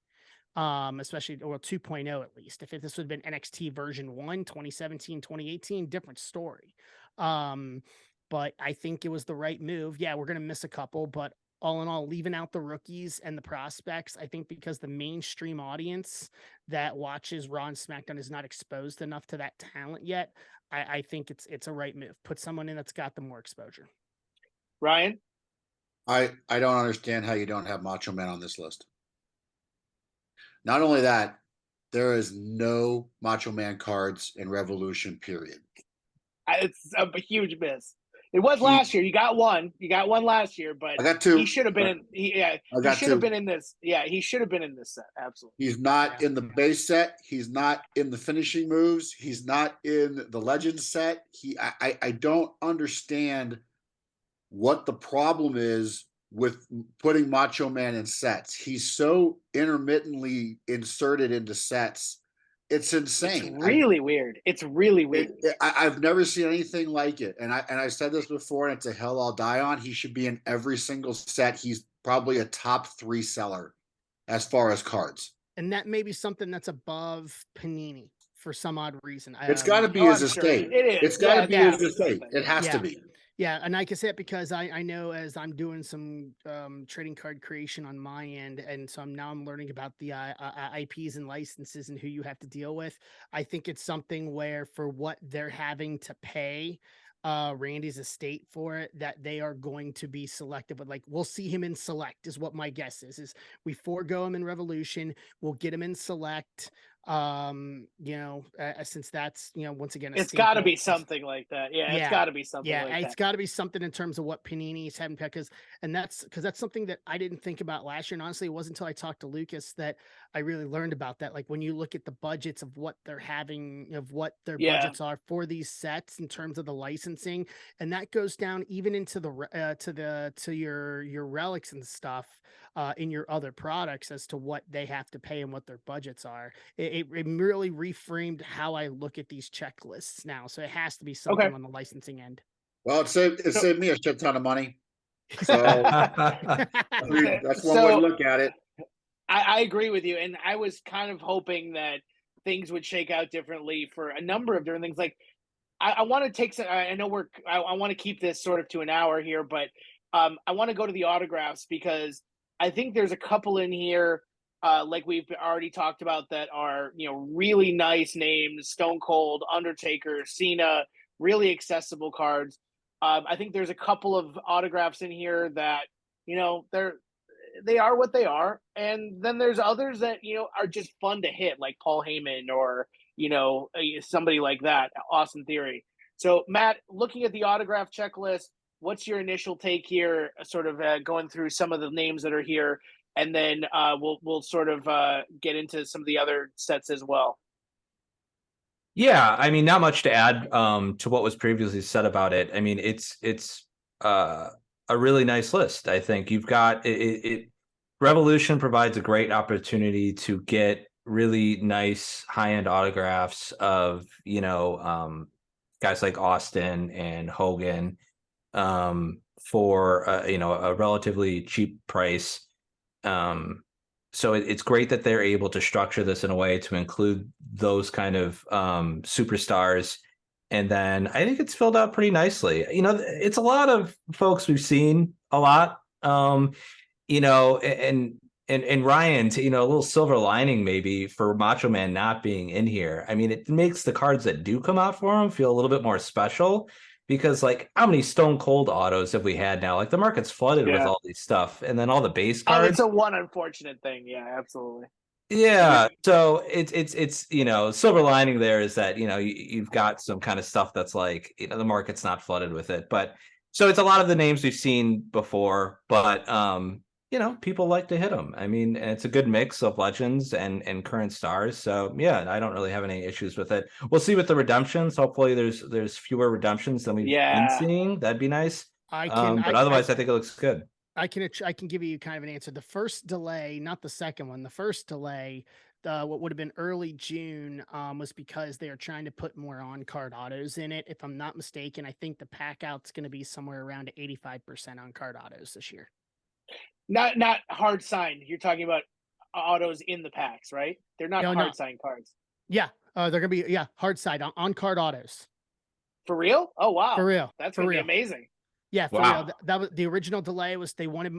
Especially, or 2.0 at least. If this would have been NXT version 1, 2017, 2018, different story. But I think it was the right move. Yeah, we're going to miss a couple, but all in all, leaving out the rookies and the prospects, I think because the mainstream audience that watches Raw and SmackDown is not exposed enough to that talent yet. I think it's a right move. Put someone in that's got the more exposure. Ryan? I don't understand how you don't have Macho Man on this list. Not only that, there is no Macho Man cards in Revolution, period. It's a huge miss. It was last year. You got one. You got one last year, but I got two. He should have been in. He should have been in this. Yeah, he should have been in this set. Absolutely. He's not in the base set. He's not in the finishing moves. He's not in the Legends set. I don't understand what the problem is with putting Macho Man in sets. He's so intermittently inserted into sets. It's insane. It's really weird. It's really weird. I've never seen anything like it. And I said this before, and it's a hill I'll die on. He should be in every single set. He's probably a top 3 seller as far as cards. And that may be something that's above Panini for some odd reason. It's got to be his estate. It is. It's got to be his estate. It has to be. Yeah, and I can say it because I know as I'm doing some trading card creation on my end, and so I'm learning about the IPs and licenses and who you have to deal with. I think it's something where for what they're having to pay Randy's estate for it, that they are going to be selective. But like, we'll see him in select is what my guess is we forego him in Revolution, we'll get him in select. Since that's, once again, it's got to be something like that. It's got to be something. It's got to be something in terms of what Panini is having, because that's something that I didn't think about last year. And honestly, it wasn't until I talked to Lucas that I really learned about that. Like when you look at the budgets of what they're having, of what their budgets are for these sets in terms of the licensing, and that goes down even into to your relics and stuff in your other products as to what they have to pay and what their budgets are. It really reframed how I look at these checklists now. So it has to be something on the licensing end. Well, it saved me a shit ton of money. So that's one way to look at it. I agree with you. And I was kind of hoping that things would shake out differently for a number of different things. Like I want to take some, I know I want to keep this sort of to an hour here, but I want to go to the autographs because I think there's a couple in here like we've already talked about that are, really nice names: Stone Cold, Undertaker, Cena, really accessible cards. I think there's a couple of autographs in here that, they are what they are. And then there's others that, are just fun to hit, like Paul Heyman or, somebody like that, Austin Theory. So Matt, looking at the autograph checklist, what's your initial take here, sort of going through some of the names that are here? And then we'll sort of get into some of the other sets as well. Yeah, I mean, not much to add to what was previously said about it. I mean, it's a really nice list. I think you've got it. Revolution provides a great opportunity to get really nice high-end autographs of guys like Austin and Hogan for a relatively cheap price. So it's great that they're able to structure this in a way to include those kind of superstars. And then I think it's filled out pretty nicely. It's a lot of folks we've seen a lot, and Ryan, a little silver lining maybe for Macho Man not being in here. I mean, it makes the cards that do come out for him feel a little bit more special. Because how many Stone Cold autos have we had now? Like the market's flooded with all these stuff, and then all the base cards. It's a one unfortunate thing. Yeah, absolutely. Yeah, so it's silver lining there is that you've got some kind of stuff that's like the market's not flooded with it, but so it's a lot of the names we've seen before, but people like to hit them. I mean, and it's a good mix of legends and current stars. So yeah, I don't really have any issues with it. We'll see with the redemptions. Hopefully there's fewer redemptions than we've been seeing. That'd be nice. But otherwise I think it looks good. I can give you kind of an answer. The first delay, not the second one, the first delay, what would have been early June was because they are trying to put more on-card autos in it. If I'm not mistaken, I think the pack out's going to be somewhere around 85% on-card autos this year. Not hard signed. You're talking about autos in the packs, right? They're not hard signed cards. Yeah, they're gonna be hard side on card autos. For real? Oh wow. For real. That's For gonna be real. amazing. Yeah, for Wow. real. That was the original delay they wanted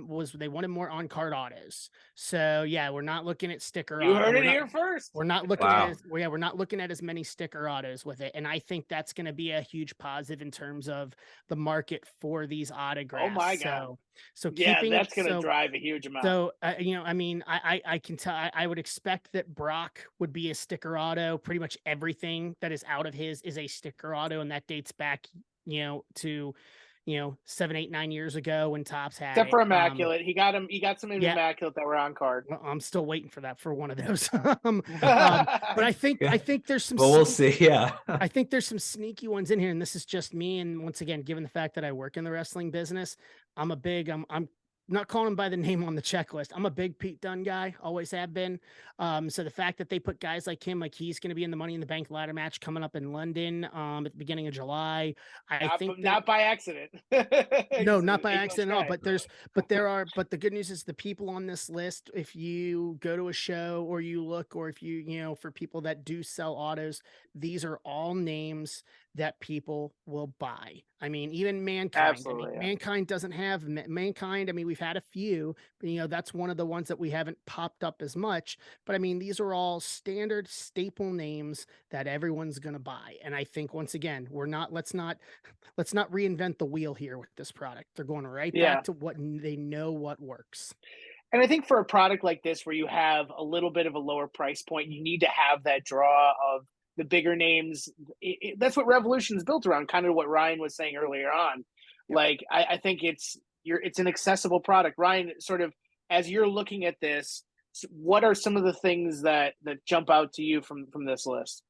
more on card autos. So yeah, we're not looking at sticker. You heard it we're not, here first. We're not looking Wow. at we're not looking at as many sticker autos with it, and I think that's going to be a huge positive in terms of the market for these autographs. Oh my God. So Yeah, keeping that's it gonna drive a huge amount. So I mean, I can tell. I would expect that Brock would be a sticker auto. Pretty much everything that is out of his is a sticker auto, and that dates back, to 7, 8, 9 years ago when Topps had Except it. for Immaculate. He got some yeah. Immaculate that were on card. Well, I'm still waiting for that for one of those. But I think there's some. Well, we'll see. Yeah. I think there's some sneaky ones in here, and this is just me. And once again, given the fact that I work in the wrestling business, I'm not calling him by the name on the checklist. I'm a big Pete Dunne guy, always have been. So the fact that they put guys like him, like he's going to be in the Money in the Bank ladder match coming up in London at the beginning of July. I think not by accident. No, not by accident at all. But but the good news is the people on this list, if you go to a show or you look, or if you, for people that do sell autos, these are all names that people will buy. I mean, even Mankind. Absolutely, yeah. Mankind doesn't have Mankind. I mean, we've had a few, but that's one of the ones that we haven't popped up as much. But I mean, these are all standard staple names that everyone's going to buy. And I think once again, let's not reinvent the wheel here with this product. They're going right back to what they know what works. And I think for a product like this, where you have a little bit of a lower price point, you need to have that draw of the bigger names. That's what Revolution is built around, kind of what Ryan was saying earlier on. Yep. Like, I think it's an accessible product. Ryan, sort of, as you're looking at this, what are some of the things that jump out to you from this list?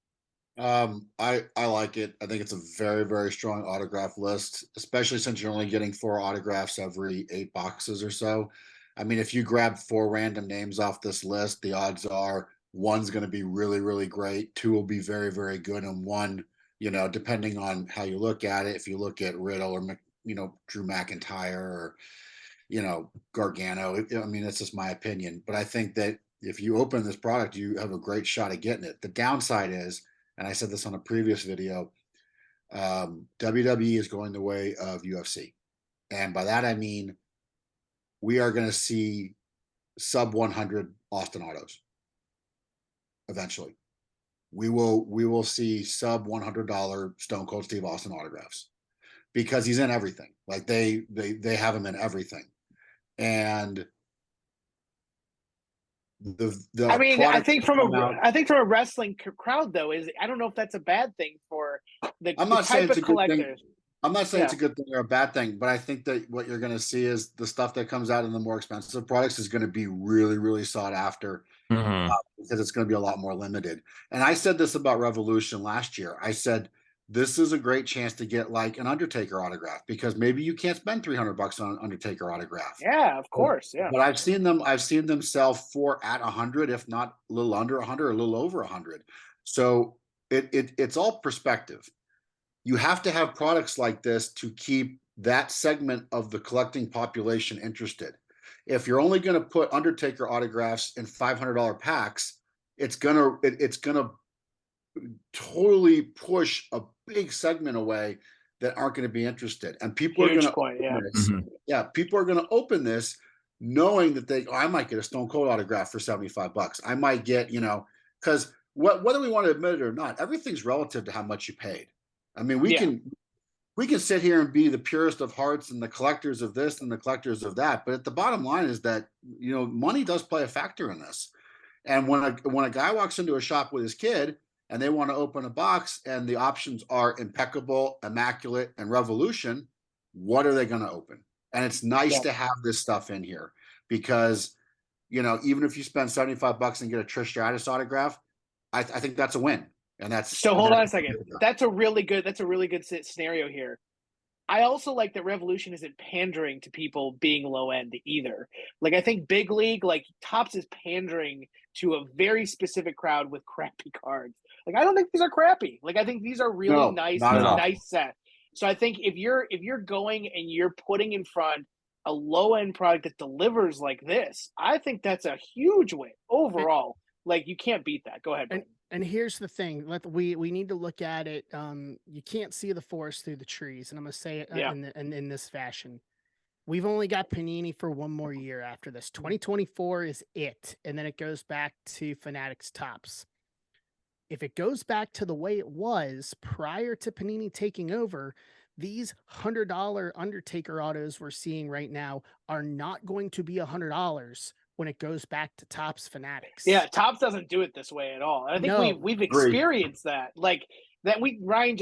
I like it. I think it's a very, very strong autograph list, especially since you're only getting 4 autographs every 8 boxes or so. I mean, if you grab 4 random names off this list, the odds are one's going to be really, really great. 2 will be very, very good. And 1, depending on how you look at it, if you look at Riddle or, Drew McIntyre or, Gargano, I mean, that's just my opinion. But I think that if you open this product, you have a great shot at getting it. The downside is, and I said this on a previous video, WWE is going the way of UFC. And by that, I mean, we are going to see sub 100 Austin autos. Eventually, we will see sub $100 Stone Cold Steve Austin autographs, because he's in everything. Like they have him in everything. And I think from a wrestling crowd, though, I don't know if that's a bad thing for the type of collectors. I'm not saying it's a good thing or a bad thing, but I think that what you're going to see is the stuff that comes out in the more expensive products is going to be really, really sought after, because it's going to be a lot more limited. And I said this about Revolution last year. I said, this is a great chance to get like an Undertaker autograph, because maybe you can't spend $300 on an Undertaker autograph. Yeah, of course. Yeah. But I've seen them sell for at 100, if not a little under 100 or a little over 100. So it's all perspective. You have to have products like this to keep that segment of the collecting population interested. If you're only going to put Undertaker autographs in $500 packs, it's gonna totally push a big segment away that aren't going to be interested. And people are going to open this. People are going to open this knowing that I might get a Stone Cold autograph for $75. I might get, because whether we want to admit it or not, everything's relative to how much you paid. I mean, we can sit here and be the purest of hearts and the collectors of this and the collectors of that, but the bottom line is that money does play a factor in this. And when a guy walks into a shop with his kid and they want to open a box and the options are Impeccable, Immaculate, and Revolution, what are they going to open? And it's nice to have this stuff in here, because even if you spend $75 and get a Trish Stratus autograph, I think that's a win. And that's so. Hold on a second. That's a really good scenario here. I also like that Revolution isn't pandering to people being low end either. Like, I think Big League, like Topps, is pandering to a very specific crowd with crappy cards. Like, I don't think these are crappy. Like, I think these are really nice set. So I think if you're going and you're putting in front a low end product that delivers like this, I think that's a huge win overall. Like, you can't beat that. Go ahead. And here's the thing: we need to look at it. You can't see the forest through the trees, and I'm gonna say it Yeah. in this fashion. We've only got Panini for one more year after this. 2024 is it, and then it goes back to Fanatics Tops. If it goes back to the way it was prior to Panini taking over, these $100 Undertaker autos we're seeing right now are not going to be $100 when it goes back to Topps Fanatics. Yeah, Topps doesn't do it this way at all. And I think No. we've experienced that. Like that Ryan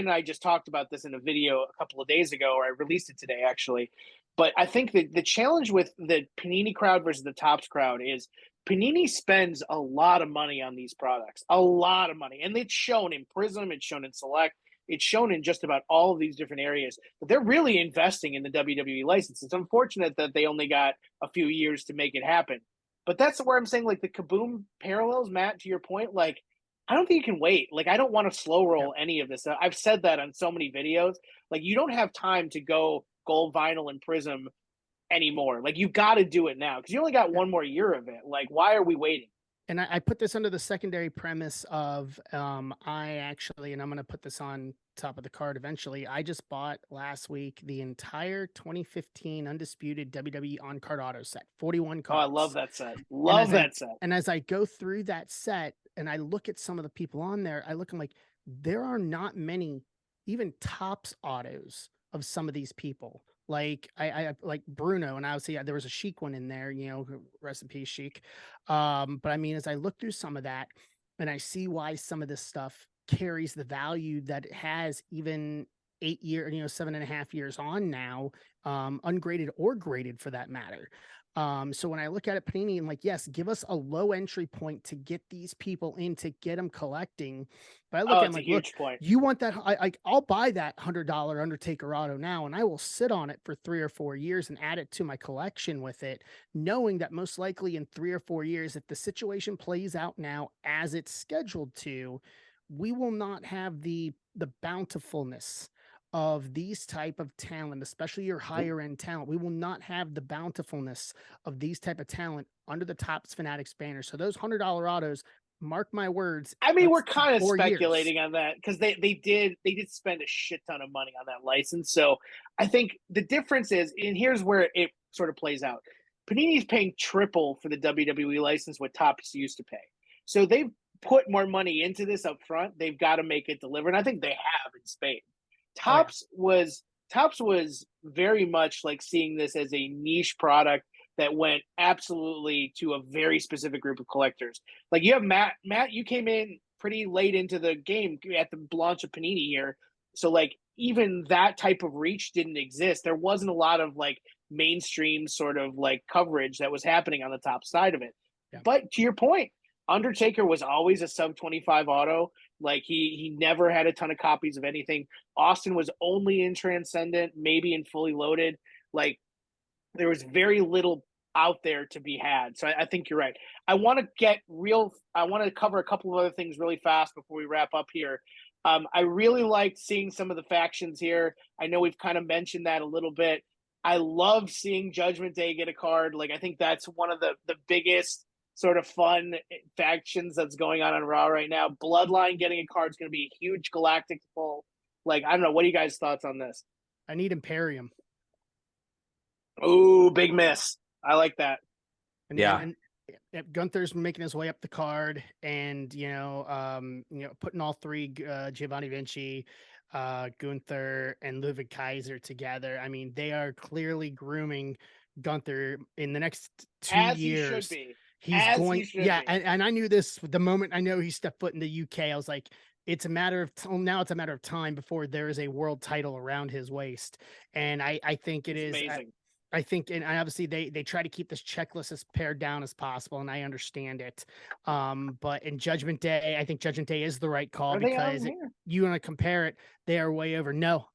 and I just talked about this in a video a couple of days ago, or I released it today actually. But I think that the challenge with the Panini crowd versus the Topps crowd is Panini spends a lot of money on these products, a lot of money. And it's shown in Prism, it's shown in Select, it's shown in just about all of these different areas. But they're really investing in the WWE license. It's unfortunate that they only got a few years to make it happen. But that's where I'm saying, like, the Kaboom parallels, Matt, to your point, like, I don't think you can wait. Like, I don't want to slow roll any of this. I've said that on so many videos. Like, you don't have time to go gold vinyl and Prism anymore. Like, you've got to do it now because you only got one more year of it. Like, why are we waiting? And I put this under the secondary premise of I actually, and I'm going to put this on top of the card eventually. I just bought last week the entire 2015 Undisputed WWE on-card auto set, 41 cards. Oh, I love that set. Love that set. And as I go through that set and I look at some of the people on there, I'm like, there are not many even Topps autos of some of these people. Like I like Bruno, and obviously there was a Sheik one in there, you know, rest in peace, Sheik. But I mean, as I look through some of that and I see why some of this stuff carries the value that it has, even 8 years, 7.5 years on now, ungraded or graded for that matter. So when I look at it, Panini, I'm like, yes, give us a low entry point to get these people in, to get them collecting. But I look at it, I'm like, look, you want that? I'll buy that $100 Undertaker auto now, and I will sit on it for 3 or 4 years and add it to my collection with it, knowing that most likely in 3 or 4 years, if the situation plays out now as it's scheduled to, we will not have the bountifulness of these type of talent, especially your higher end talent. We will not have the bountifulness of these type of talent under the Topps Fanatics banner. So those $100 autos, mark my words. I mean, we're kind of speculating on that because they did spend a shit ton of money on that license. So I think the difference is, and here's where it sort of plays out. Panini's paying triple for the WWE license what Topps used to pay. So they've put more money into this up front. They've got to make it deliver. And I think they have in spades. Topps was very much like seeing this as a niche product that went absolutely to a very specific group of collectors. Like you have Matt, you came in pretty late into the game at the launch of Panini here. So like even that type of reach didn't exist. There wasn't a lot of like mainstream sort of like coverage that was happening on the top side of it. Yeah. But to your point, Undertaker was always a sub 25 auto. Like he never had a ton of copies of anything. Austin was only in Transcendent, maybe in Fully Loaded. Like there was very little out there to be had. So I think you're right. I want to cover a couple of other things really fast before we wrap up here. I really liked seeing some of the factions here. I know we've kind of mentioned that a little bit. I love seeing Judgment Day get a card. Like I think that's one of the biggest sort of fun factions that's going on Raw right now. Bloodline getting a card is going to be a huge galactic pull. Like, I don't know. What are you guys' thoughts on this? I need Imperium. Ooh, big miss. I like that. And yeah. And Gunther's making his way up the card and, putting all three, Giovanni Vinci, Gunther and Ludwig Kaiser together. I mean, they are clearly grooming Gunther in the next 2 years. He should be. And I knew this the moment I know he stepped foot in the UK. I was like, it's a matter of time before there is a world title around his waist. And I think it is amazing. I think, and obviously they try to keep this checklist as pared down as possible, and I understand it. But in Judgment Day, I think Judgment Day is the right call because you want to compare it, they are way over. No,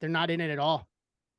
they're not in it at all.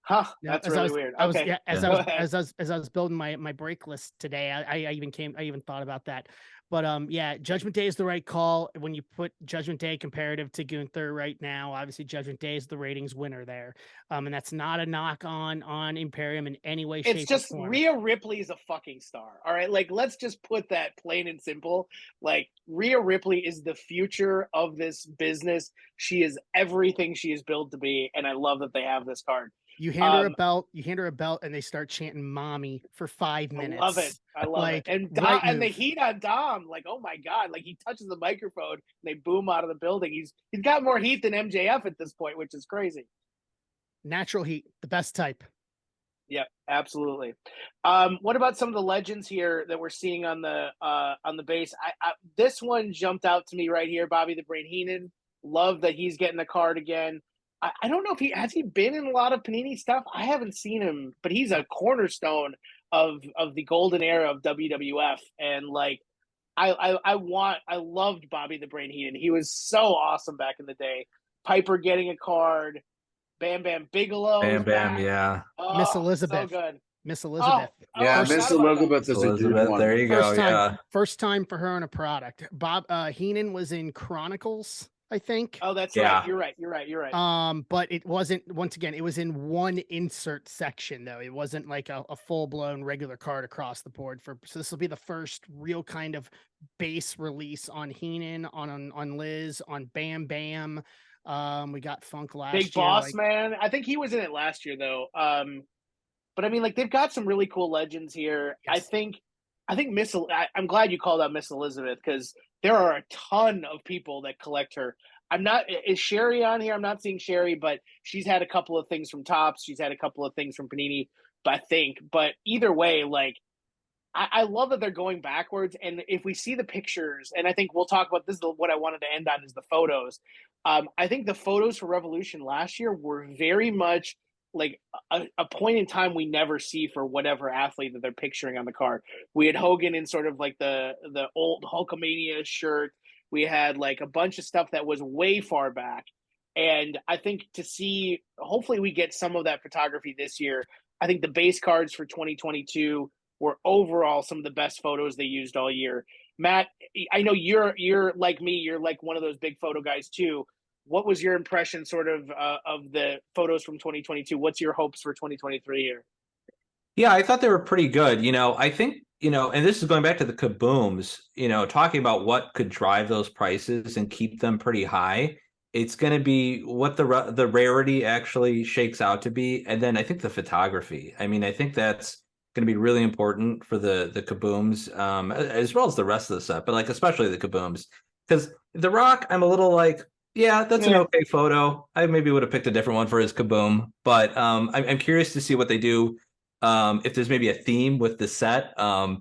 Huh, that's really weird. Okay. As I was building my break list today, I even thought about that. But yeah, Judgment Day is the right call. When you put Judgment Day comparative to Gunther right now, obviously Judgment Day is the ratings winner there. And that's not a knock on Imperium in any way, It's shape, or just form. Rhea Ripley is a fucking star. All right. Like, let's just put that plain and simple. Like, Rhea Ripley is the future of this business. She is everything she is built to be. And I love that they have this card. You hand her a belt, and they start chanting "mommy" for 5 minutes. I love it. I love Like, it. And right and the move. heat on Dom, like, oh my God, like he touches the microphone and they boom out of the building. He's got more heat than MJF at this point, which is crazy. Natural heat, the best type. Yeah, absolutely. What about some of the legends here that we're seeing on the base? This one jumped out to me right here. Bobby the Brain Heenan. Love that he's getting the card again. I don't know if he been in a lot of Panini stuff. I haven't seen him, but he's a cornerstone of the golden era of WWF. And like, I loved Bobby the Brain Heenan. He was so awesome back in the day. Piper getting a card. Bam Bam Bigelow. Bam Bam, yeah. Oh, Miss Elizabeth. So good. Miss Elizabeth. Yeah, Miss Elizabeth is a good Elizabeth, one. there you go. Yeah. First time for her on a product. Bob Heenan was in Chronicles, I think. Oh, that's Yeah. right. You're right. But it wasn't, once again, it was in one insert section though. It wasn't like a full blown regular card across the board so this will be the first real kind of base release on Heenan, on Liz, on Bam Bam. We got Funk last year. Big Boss Man. I think he was in it last year though. But I mean, like, they've got some really cool legends here. Yes. I think I'm glad you called out Miss Elizabeth because there are a ton of people that collect her. Is Sherry on here? I'm not seeing Sherry, but she's had a couple of things from Topps. She's had a couple of things from Panini, but either way, like, I love that they're going backwards. And if we see the pictures, and I think we'll talk about this, what I wanted to end on is the photos. I think the photos for Revolution last year were very much like a point in time we never see for whatever athlete that they're picturing on the card. We had Hogan in sort of like the old Hulkamania shirt. We had like a bunch of stuff that was way far back. And I think to see, hopefully we get some of that photography this year. I think the base cards for 2022 were overall some of the best photos they used all year. Matt, I know you're like me. You're like one of those big photo guys too. What was your impression sort of the photos from 2022? What's your hopes for 2023 here? Yeah, I thought they were pretty good. I think, and this is going back to the Kabooms, talking about what could drive those prices and keep them pretty high. It's going to be what the rarity actually shakes out to be. And then I think the photography. I mean, I think that's going to be really important for the Kabooms, as well as the rest of the set, but like especially the Kabooms. Because The Rock, I'm a little like, yeah, that's an okay photo. I maybe would have picked a different one for his Kaboom, but I'm curious to see what they do. If there's maybe a theme with the set. Some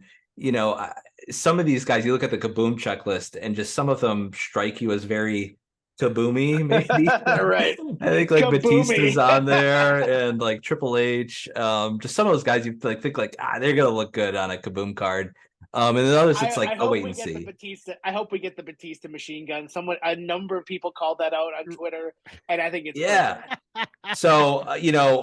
of these guys, you look at the Kaboom checklist, and just some of them strike you as very Kaboomy, maybe. Right. I think like Kaboomy. Batista's on there, and like Triple H. Just some of those guys you think they're gonna look good on a Kaboom card. And then others, it's like, oh, wait and see. I hope we get the Batista machine gun. A number of people called that out on Twitter, and I think it's perfect. So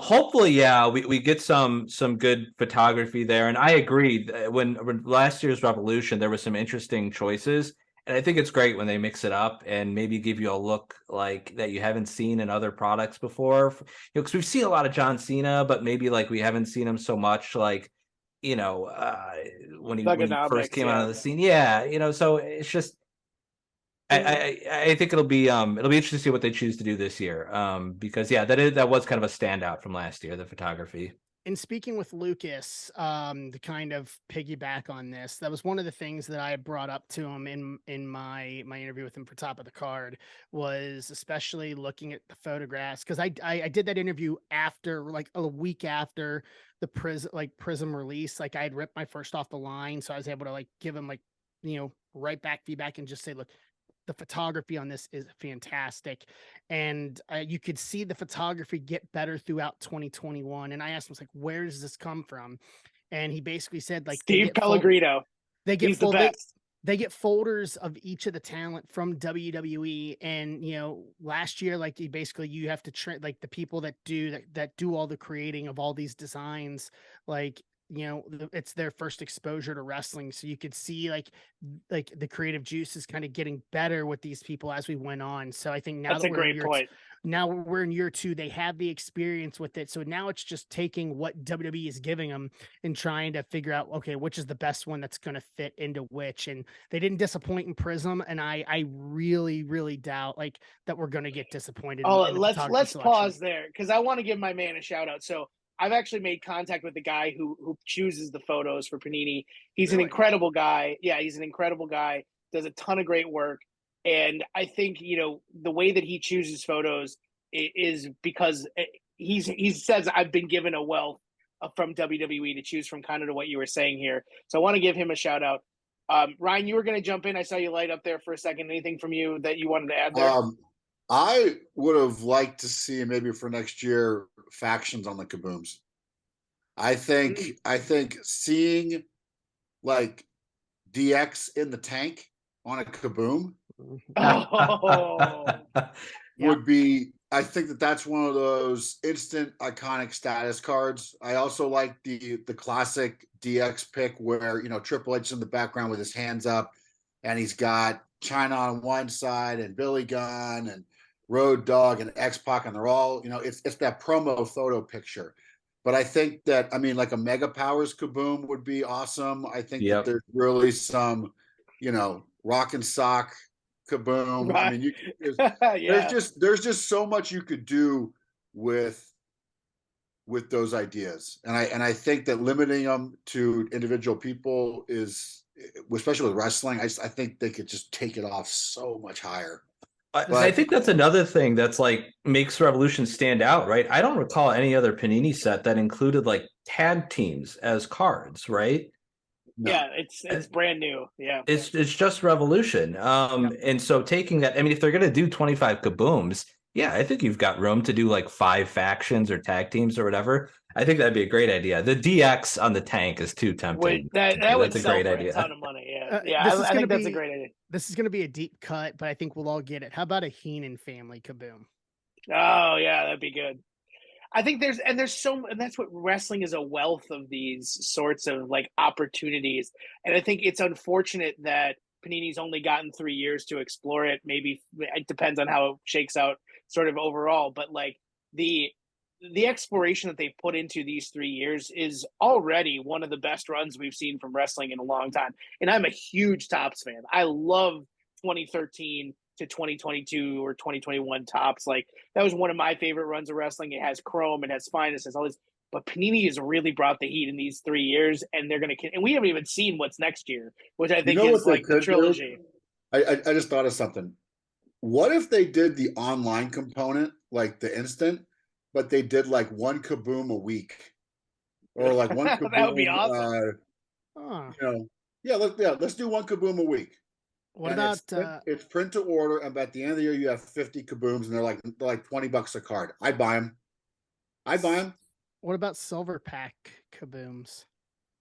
hopefully, we get some good photography there. And I agree, when last year's Revolution, there were some interesting choices, and I think it's great when they mix it up and maybe give you a look like that you haven't seen in other products before. Because we've seen a lot of John Cena, but maybe like we haven't seen him so much like. When he first came out of the scene. So it's just I think it'll be interesting to see what they choose to do this year. Because that was kind of a standout from last year, the photography. In speaking with Lucas, to kind of piggyback on this, that was one of the things that I brought up to him in my interview with him for Top of the Card, was especially looking at the photographs, because I did that interview after, like a week after the Prism release. Like I had ripped my first off the line, so I was able to like give him like right back feedback and just say, look, the photography on this is fantastic. And you could see the photography get better throughout 2021. And I asked him, like, where does this come from? And he basically said, like, Steve Pellegrino. He's the best. They get folders of each of the talent from WWE. And, last year, like you have to like the people that do all the creating of all these designs, like it's their first exposure to wrestling. So you could see like the creative juice is kind of getting better with these people as we went on. So I think now that's a great point. Now we're in year 2, they have the experience with it. So now it's just taking what WWE is giving them and trying to figure out, okay, which is the best one that's going to fit into which. And they didn't disappoint in Prism. And I really, really doubt like that we're going to get disappointed. In the Let's pause there, because I want to give my man a shout out. So I've actually made contact with the guy who chooses the photos for Panini. He's an incredible guy. Yeah, he's an incredible guy. Does a ton of great work. And I think, the way that he chooses photos is because he says, I've been given a wealth from WWE to choose from, kind of to what you were saying here. So I want to give him a shout out. Ryan, you were going to jump in. I saw you light up there for a second. Anything from you that you wanted to add there? I would have liked to see maybe for next year factions on the Kabooms. I think seeing like DX in the tank on a Kaboom would be, I think that's one of those instant iconic status cards. I also like the classic DX pick where, Triple H in the background with his hands up and he's got China on one side and Billy Gunn and Road Dogg and X-Pac, and they're all, it's that promo photo picture. But I think that, like a Mega Powers Kaboom would be awesome. I think that there's really some, rock and sock Kaboom. Right. There's just so much you could do with those ideas. And I think that limiting them to individual people is, especially with wrestling, I think they could just take it off so much higher. I think that's another thing that's like makes Revolution stand out, right? I don't recall any other Panini set that included like tag teams as cards, right? No. Yeah, it's brand new. Yeah, it's just Revolution. And so taking that, if they're gonna do 25 Kabooms, yeah, I think you've got room to do like 5 factions or tag teams or whatever. I think that'd be a great idea. The DX on the tank is too tempting. That would sell for a ton of money. Yeah, I think that's a great idea. This is going to be a deep cut, but I think we'll all get it. How about a Heenan family Kaboom? Oh yeah, that'd be good. I think there's that's what wrestling is, a wealth of these sorts of like opportunities. And I think it's unfortunate that Panini's only gotten 3 years to explore it. Maybe it depends on how it shakes out sort of overall, but like the exploration that they've put into these 3 years is already one of the best runs we've seen from wrestling in a long time. And I'm a huge Topps fan. I love 2013 to 2022 or 2021 Topps. Like that was one of my favorite runs of wrestling. It has Chrome, it has Finest, it has all this. But Panini has really brought the heat in these 3 years, and and we haven't even seen what's next year, which I think is like the trilogy. I just thought of something. What if they did the online component, like the instant, but they did like one Kaboom a week, or like one Kaboom? That would be awesome. Let's do one Kaboom a week. What about it's print to order, and by the end of the year you have 50 Kabooms, and they're like $20 a card. I'd buy them. What about silver pack Kabooms?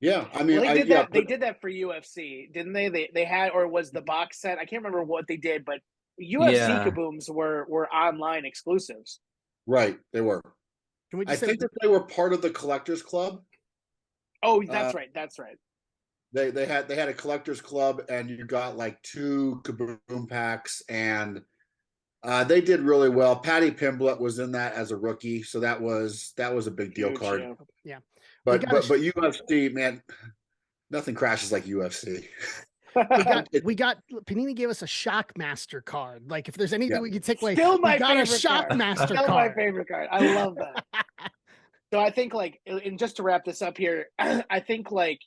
Yeah, they did that for UFC, didn't they? They had, or was the box set? I can't remember what they did, but UFC Kabooms were online exclusives. Right, they were. I think that they were part of the Collectors Club. Oh, that's right. That's right. They had a Collectors Club, and you got like 2 Kaboom packs, and they did really well. Patty Pimblett was in that as a rookie, so that was a big deal card. Yeah. But UFC, man, nothing crashes like UFC. we got Panini gave us a Shockmaster card. Like if there's anything we could take away, still my favorite Shockmaster card. My favorite card. I love that. So I think like, and just to wrap this up here, I think like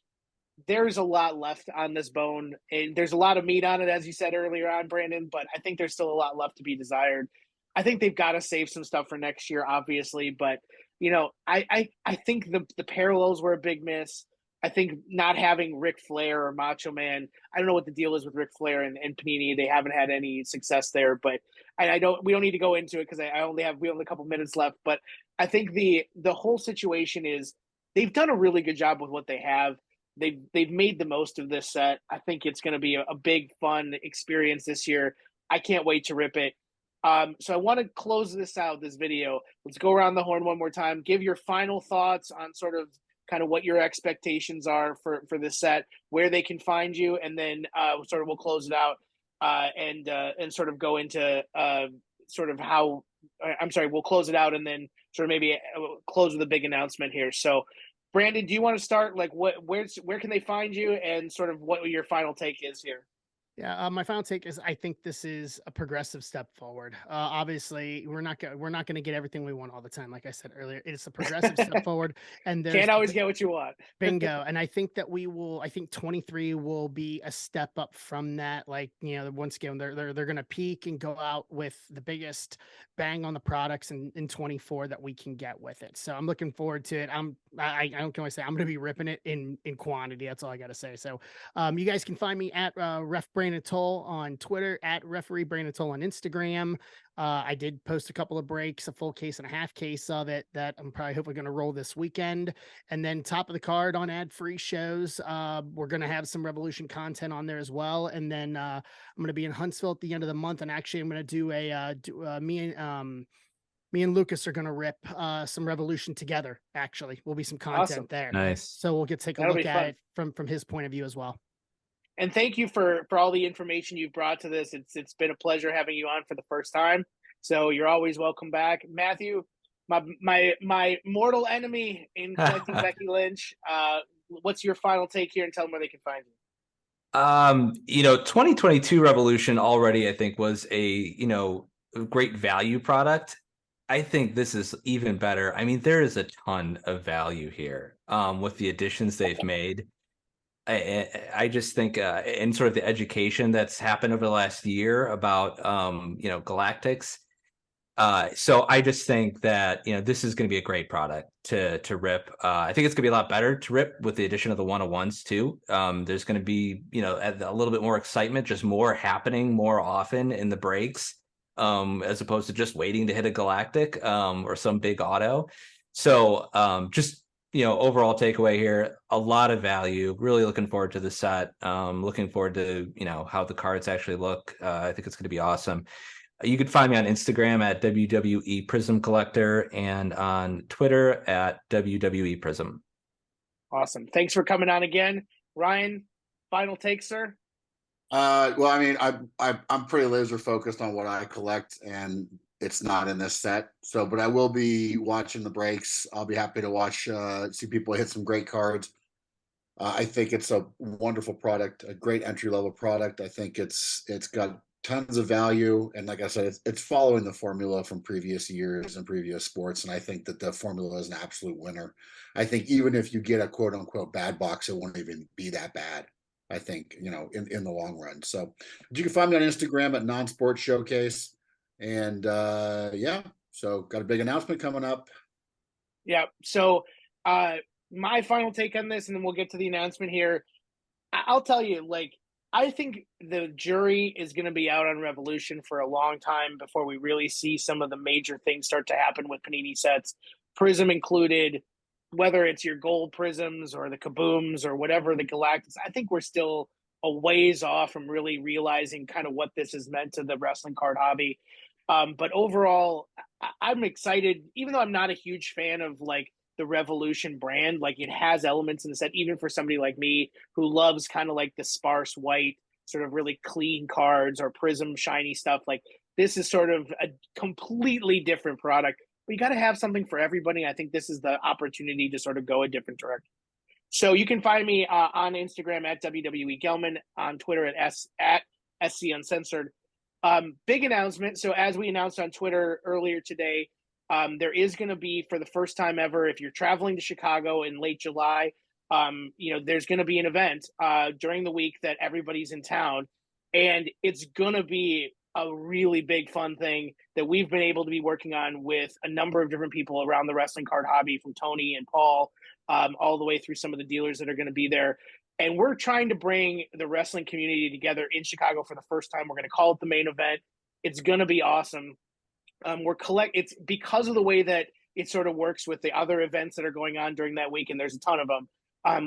there's a lot left on this bone, and there's a lot of meat on it, as you said earlier on, Brandon, but I think there's still a lot left to be desired. I think they've got to save some stuff for next year, obviously, but I think the parallels were a big miss. I think not having Ric Flair or Macho Man, I don't know what the deal is with Ric Flair and Panini. They haven't had any success there, but we don't need to go into it because we only have a couple minutes left. But I think the whole situation is they've done a really good job with what they have. They've made the most of this set. I think it's going to be a big, fun experience this year. I can't wait to rip it. So I want to close this video. Let's go around the horn one more time. Give your final thoughts on sort of kind of what your expectations are for this set, where they can find you, and then sort of we'll close it out and sort of go into sort of how. I'm sorry, we'll close it out and then sort of maybe close with a big announcement here. So, Brandon, do you want to start? Like, where can they find you, and sort of what your final take is here? Yeah, my final take is I think this is a progressive step forward. Obviously, we're not going to get everything we want all the time. Like I said earlier, it's a progressive step forward, and Can't always get what you want. Bingo. And I think that I think 23 will be a step up from that. Like, once again, they're going to peak and go out with the biggest bang on the products in 24 that we can get with it. So I'm looking forward to it. I don't know what I say. I'm going to be ripping it in quantity. That's all I got to say. So you guys can find me at Ref Brandon Tolle on Twitter, at Referee Brandon Tolle on Instagram. I did post a couple of breaks, a full case and a half case of it that I'm probably hopefully going to roll this weekend. And then top of the card on ad-free shows, we're going to have some Revolution content on there as well. And then I'm going to be in Huntsville at the end of the month. And actually I'm going to do me and Lucas are going to rip some Revolution together. Actually, will be some content there. Nice. So we'll take a look at it from his point of view as well. And thank you for all the information you've brought to this. It's been a pleasure having you on for the first time. So you're always welcome back, Matthew. My mortal enemy in collecting Becky Lynch. What's your final take here, and tell them where they can find you? 2022 Revolution already, I think, was a great value product. I think this is even better. I mean, there is a ton of value here with the additions they've made. I just think in sort of the education that's happened over the last year about Galactics. So I just think that this is going to be a great product to rip. I think it's going to be a lot better to rip with the addition of the 101s too. There's going to be a little bit more excitement, just more happening more often in the breaks, as opposed to just waiting to hit a Galactic or some big auto. So just overall takeaway here, a lot of value. Really looking forward to the set. Looking forward to how the cards actually look. I think it's going to be awesome. You can find me on Instagram at WWE Prism Collector and on Twitter at WWE Prism. Awesome. Thanks for coming on again, Ryan. Final take, sir. Well, I mean, I'm pretty laser focused on what I collect, and it's not in this set. So, but I will be watching the breaks. I'll be happy to watch, see people hit some great cards. I think it's a wonderful product, a great entry level product. I think it's got tons of value, and like I said, it's following the formula from previous years and previous sports. And I think that the formula is an absolute winner. I think even if you get a quote unquote bad box, it won't even be that bad. I think in the long run. So you can find me on Instagram at Non-Sport Showcase. And so got a big announcement coming up. Yeah. So my final take on this, and then we'll get to the announcement here. I'll tell you, I think the jury is going to be out on Revolution for a long time before we really see some of the major things start to happen with Panini sets, Prism included, whether it's your gold Prisms or the Kabooms or whatever, the Galactics. I think we're still a ways off from really realizing kind of what this has meant to the wrestling card hobby. But overall, I'm excited, even though I'm not a huge fan of the Revolution brand. It has elements in the set, even for somebody like me who loves kind of the sparse white, sort of really clean cards or Prism shiny stuff. This is sort of a completely different product. But you got to have something for everybody. I think this is the opportunity to sort of go a different direction. So you can find me on Instagram at WWE Gelman, on Twitter at SC Uncensored. Big announcement. So as we announced on Twitter earlier today, there is going to be, for the first time ever, if you're traveling to Chicago in late July, there's going to be an event during the week that everybody's in town. And it's going to be a really big fun thing that we've been able to be working on with a number of different people around the wrestling card hobby, from Tony and Paul, all the way through some of the dealers that are going to be there. And we're trying to bring the wrestling community together in Chicago for the first time. We're going to call it the main event. It's going to be awesome. It's because of the way that it sort of works with the other events that are going on during that week, and there's a ton of them.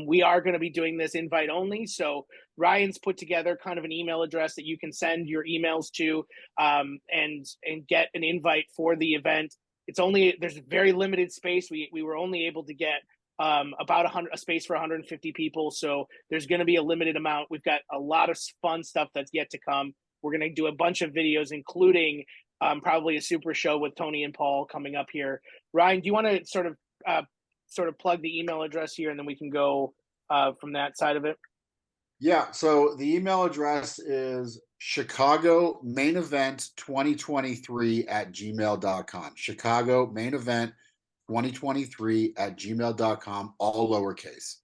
We are going to be doing this invite only. So Ryan's put together kind of an email address that you can send your emails to and get an invite for the event. There's very limited space. We were only able to get about a space for 150 people. So there's going to be a limited amount. We've got a lot of fun stuff that's yet to come. We're going to do a bunch of videos, including probably a super show with Tony and Paul coming up here. Ryan, do you want to sort of plug the email address here, and then we can go from that side of it? Yeah. So the email address is Chicago Main Event 2023 at gmail.com. Chicago Main Event 2023 at gmail.com, all lowercase.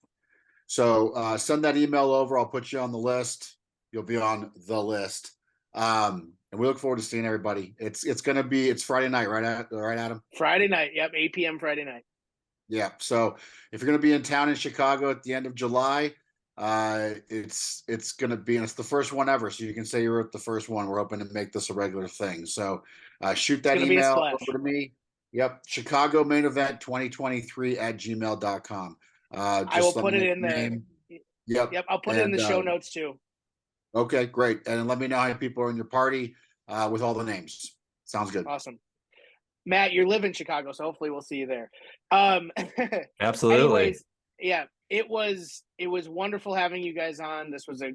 So send that email over. I'll put you on the list. You'll be on the list. And we look forward to seeing everybody. It's Friday night, right, Adam? Friday night. Yep. 8 p.m. Friday night. Yeah. So if you're going to be in town in Chicago at the end of July, it's going to be, and it's the first one ever. So you can say you were at the first one. We're hoping to make this a regular thing. So shoot that email over to me. Yep. Chicago Main Event 2023 at gmail.com. I will put it in there. Yep. I'll put it in the show notes too. Okay, great. And let me know how many people are in your party with all the names. Sounds good. Awesome. Matt, you live in Chicago, so hopefully we'll see you there. Absolutely. Anyways, yeah, it was wonderful having you guys on. This was a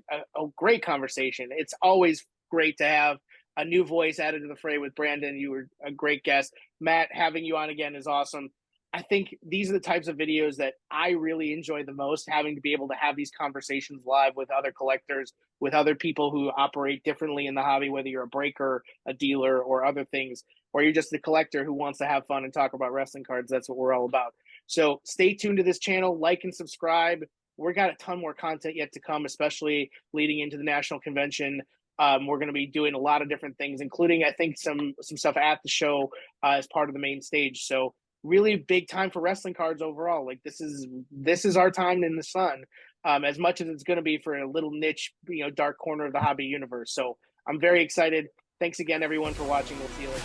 great conversation. It's always great to have a new voice added to the fray with Brandon. You were a great guest. Matt, having you on again is awesome. I think these are the types of videos that I really enjoy the most, having to be able to have these conversations live with other collectors, with other people who operate differently in the hobby, whether you're a breaker, a dealer, or other things, or you're just a collector who wants to have fun and talk about wrestling cards. That's what we're all about. So stay tuned to this channel, like and subscribe. We've got a ton more content yet to come, especially leading into the national convention. We're going to be doing a lot of different things, including, I think, some stuff at the show as part of the main stage. So really big time for wrestling cards overall. Like this is our time in the sun, as much as it's going to be for a little niche, dark corner of the hobby universe. So I'm very excited. Thanks again, everyone, for watching. We'll see you later.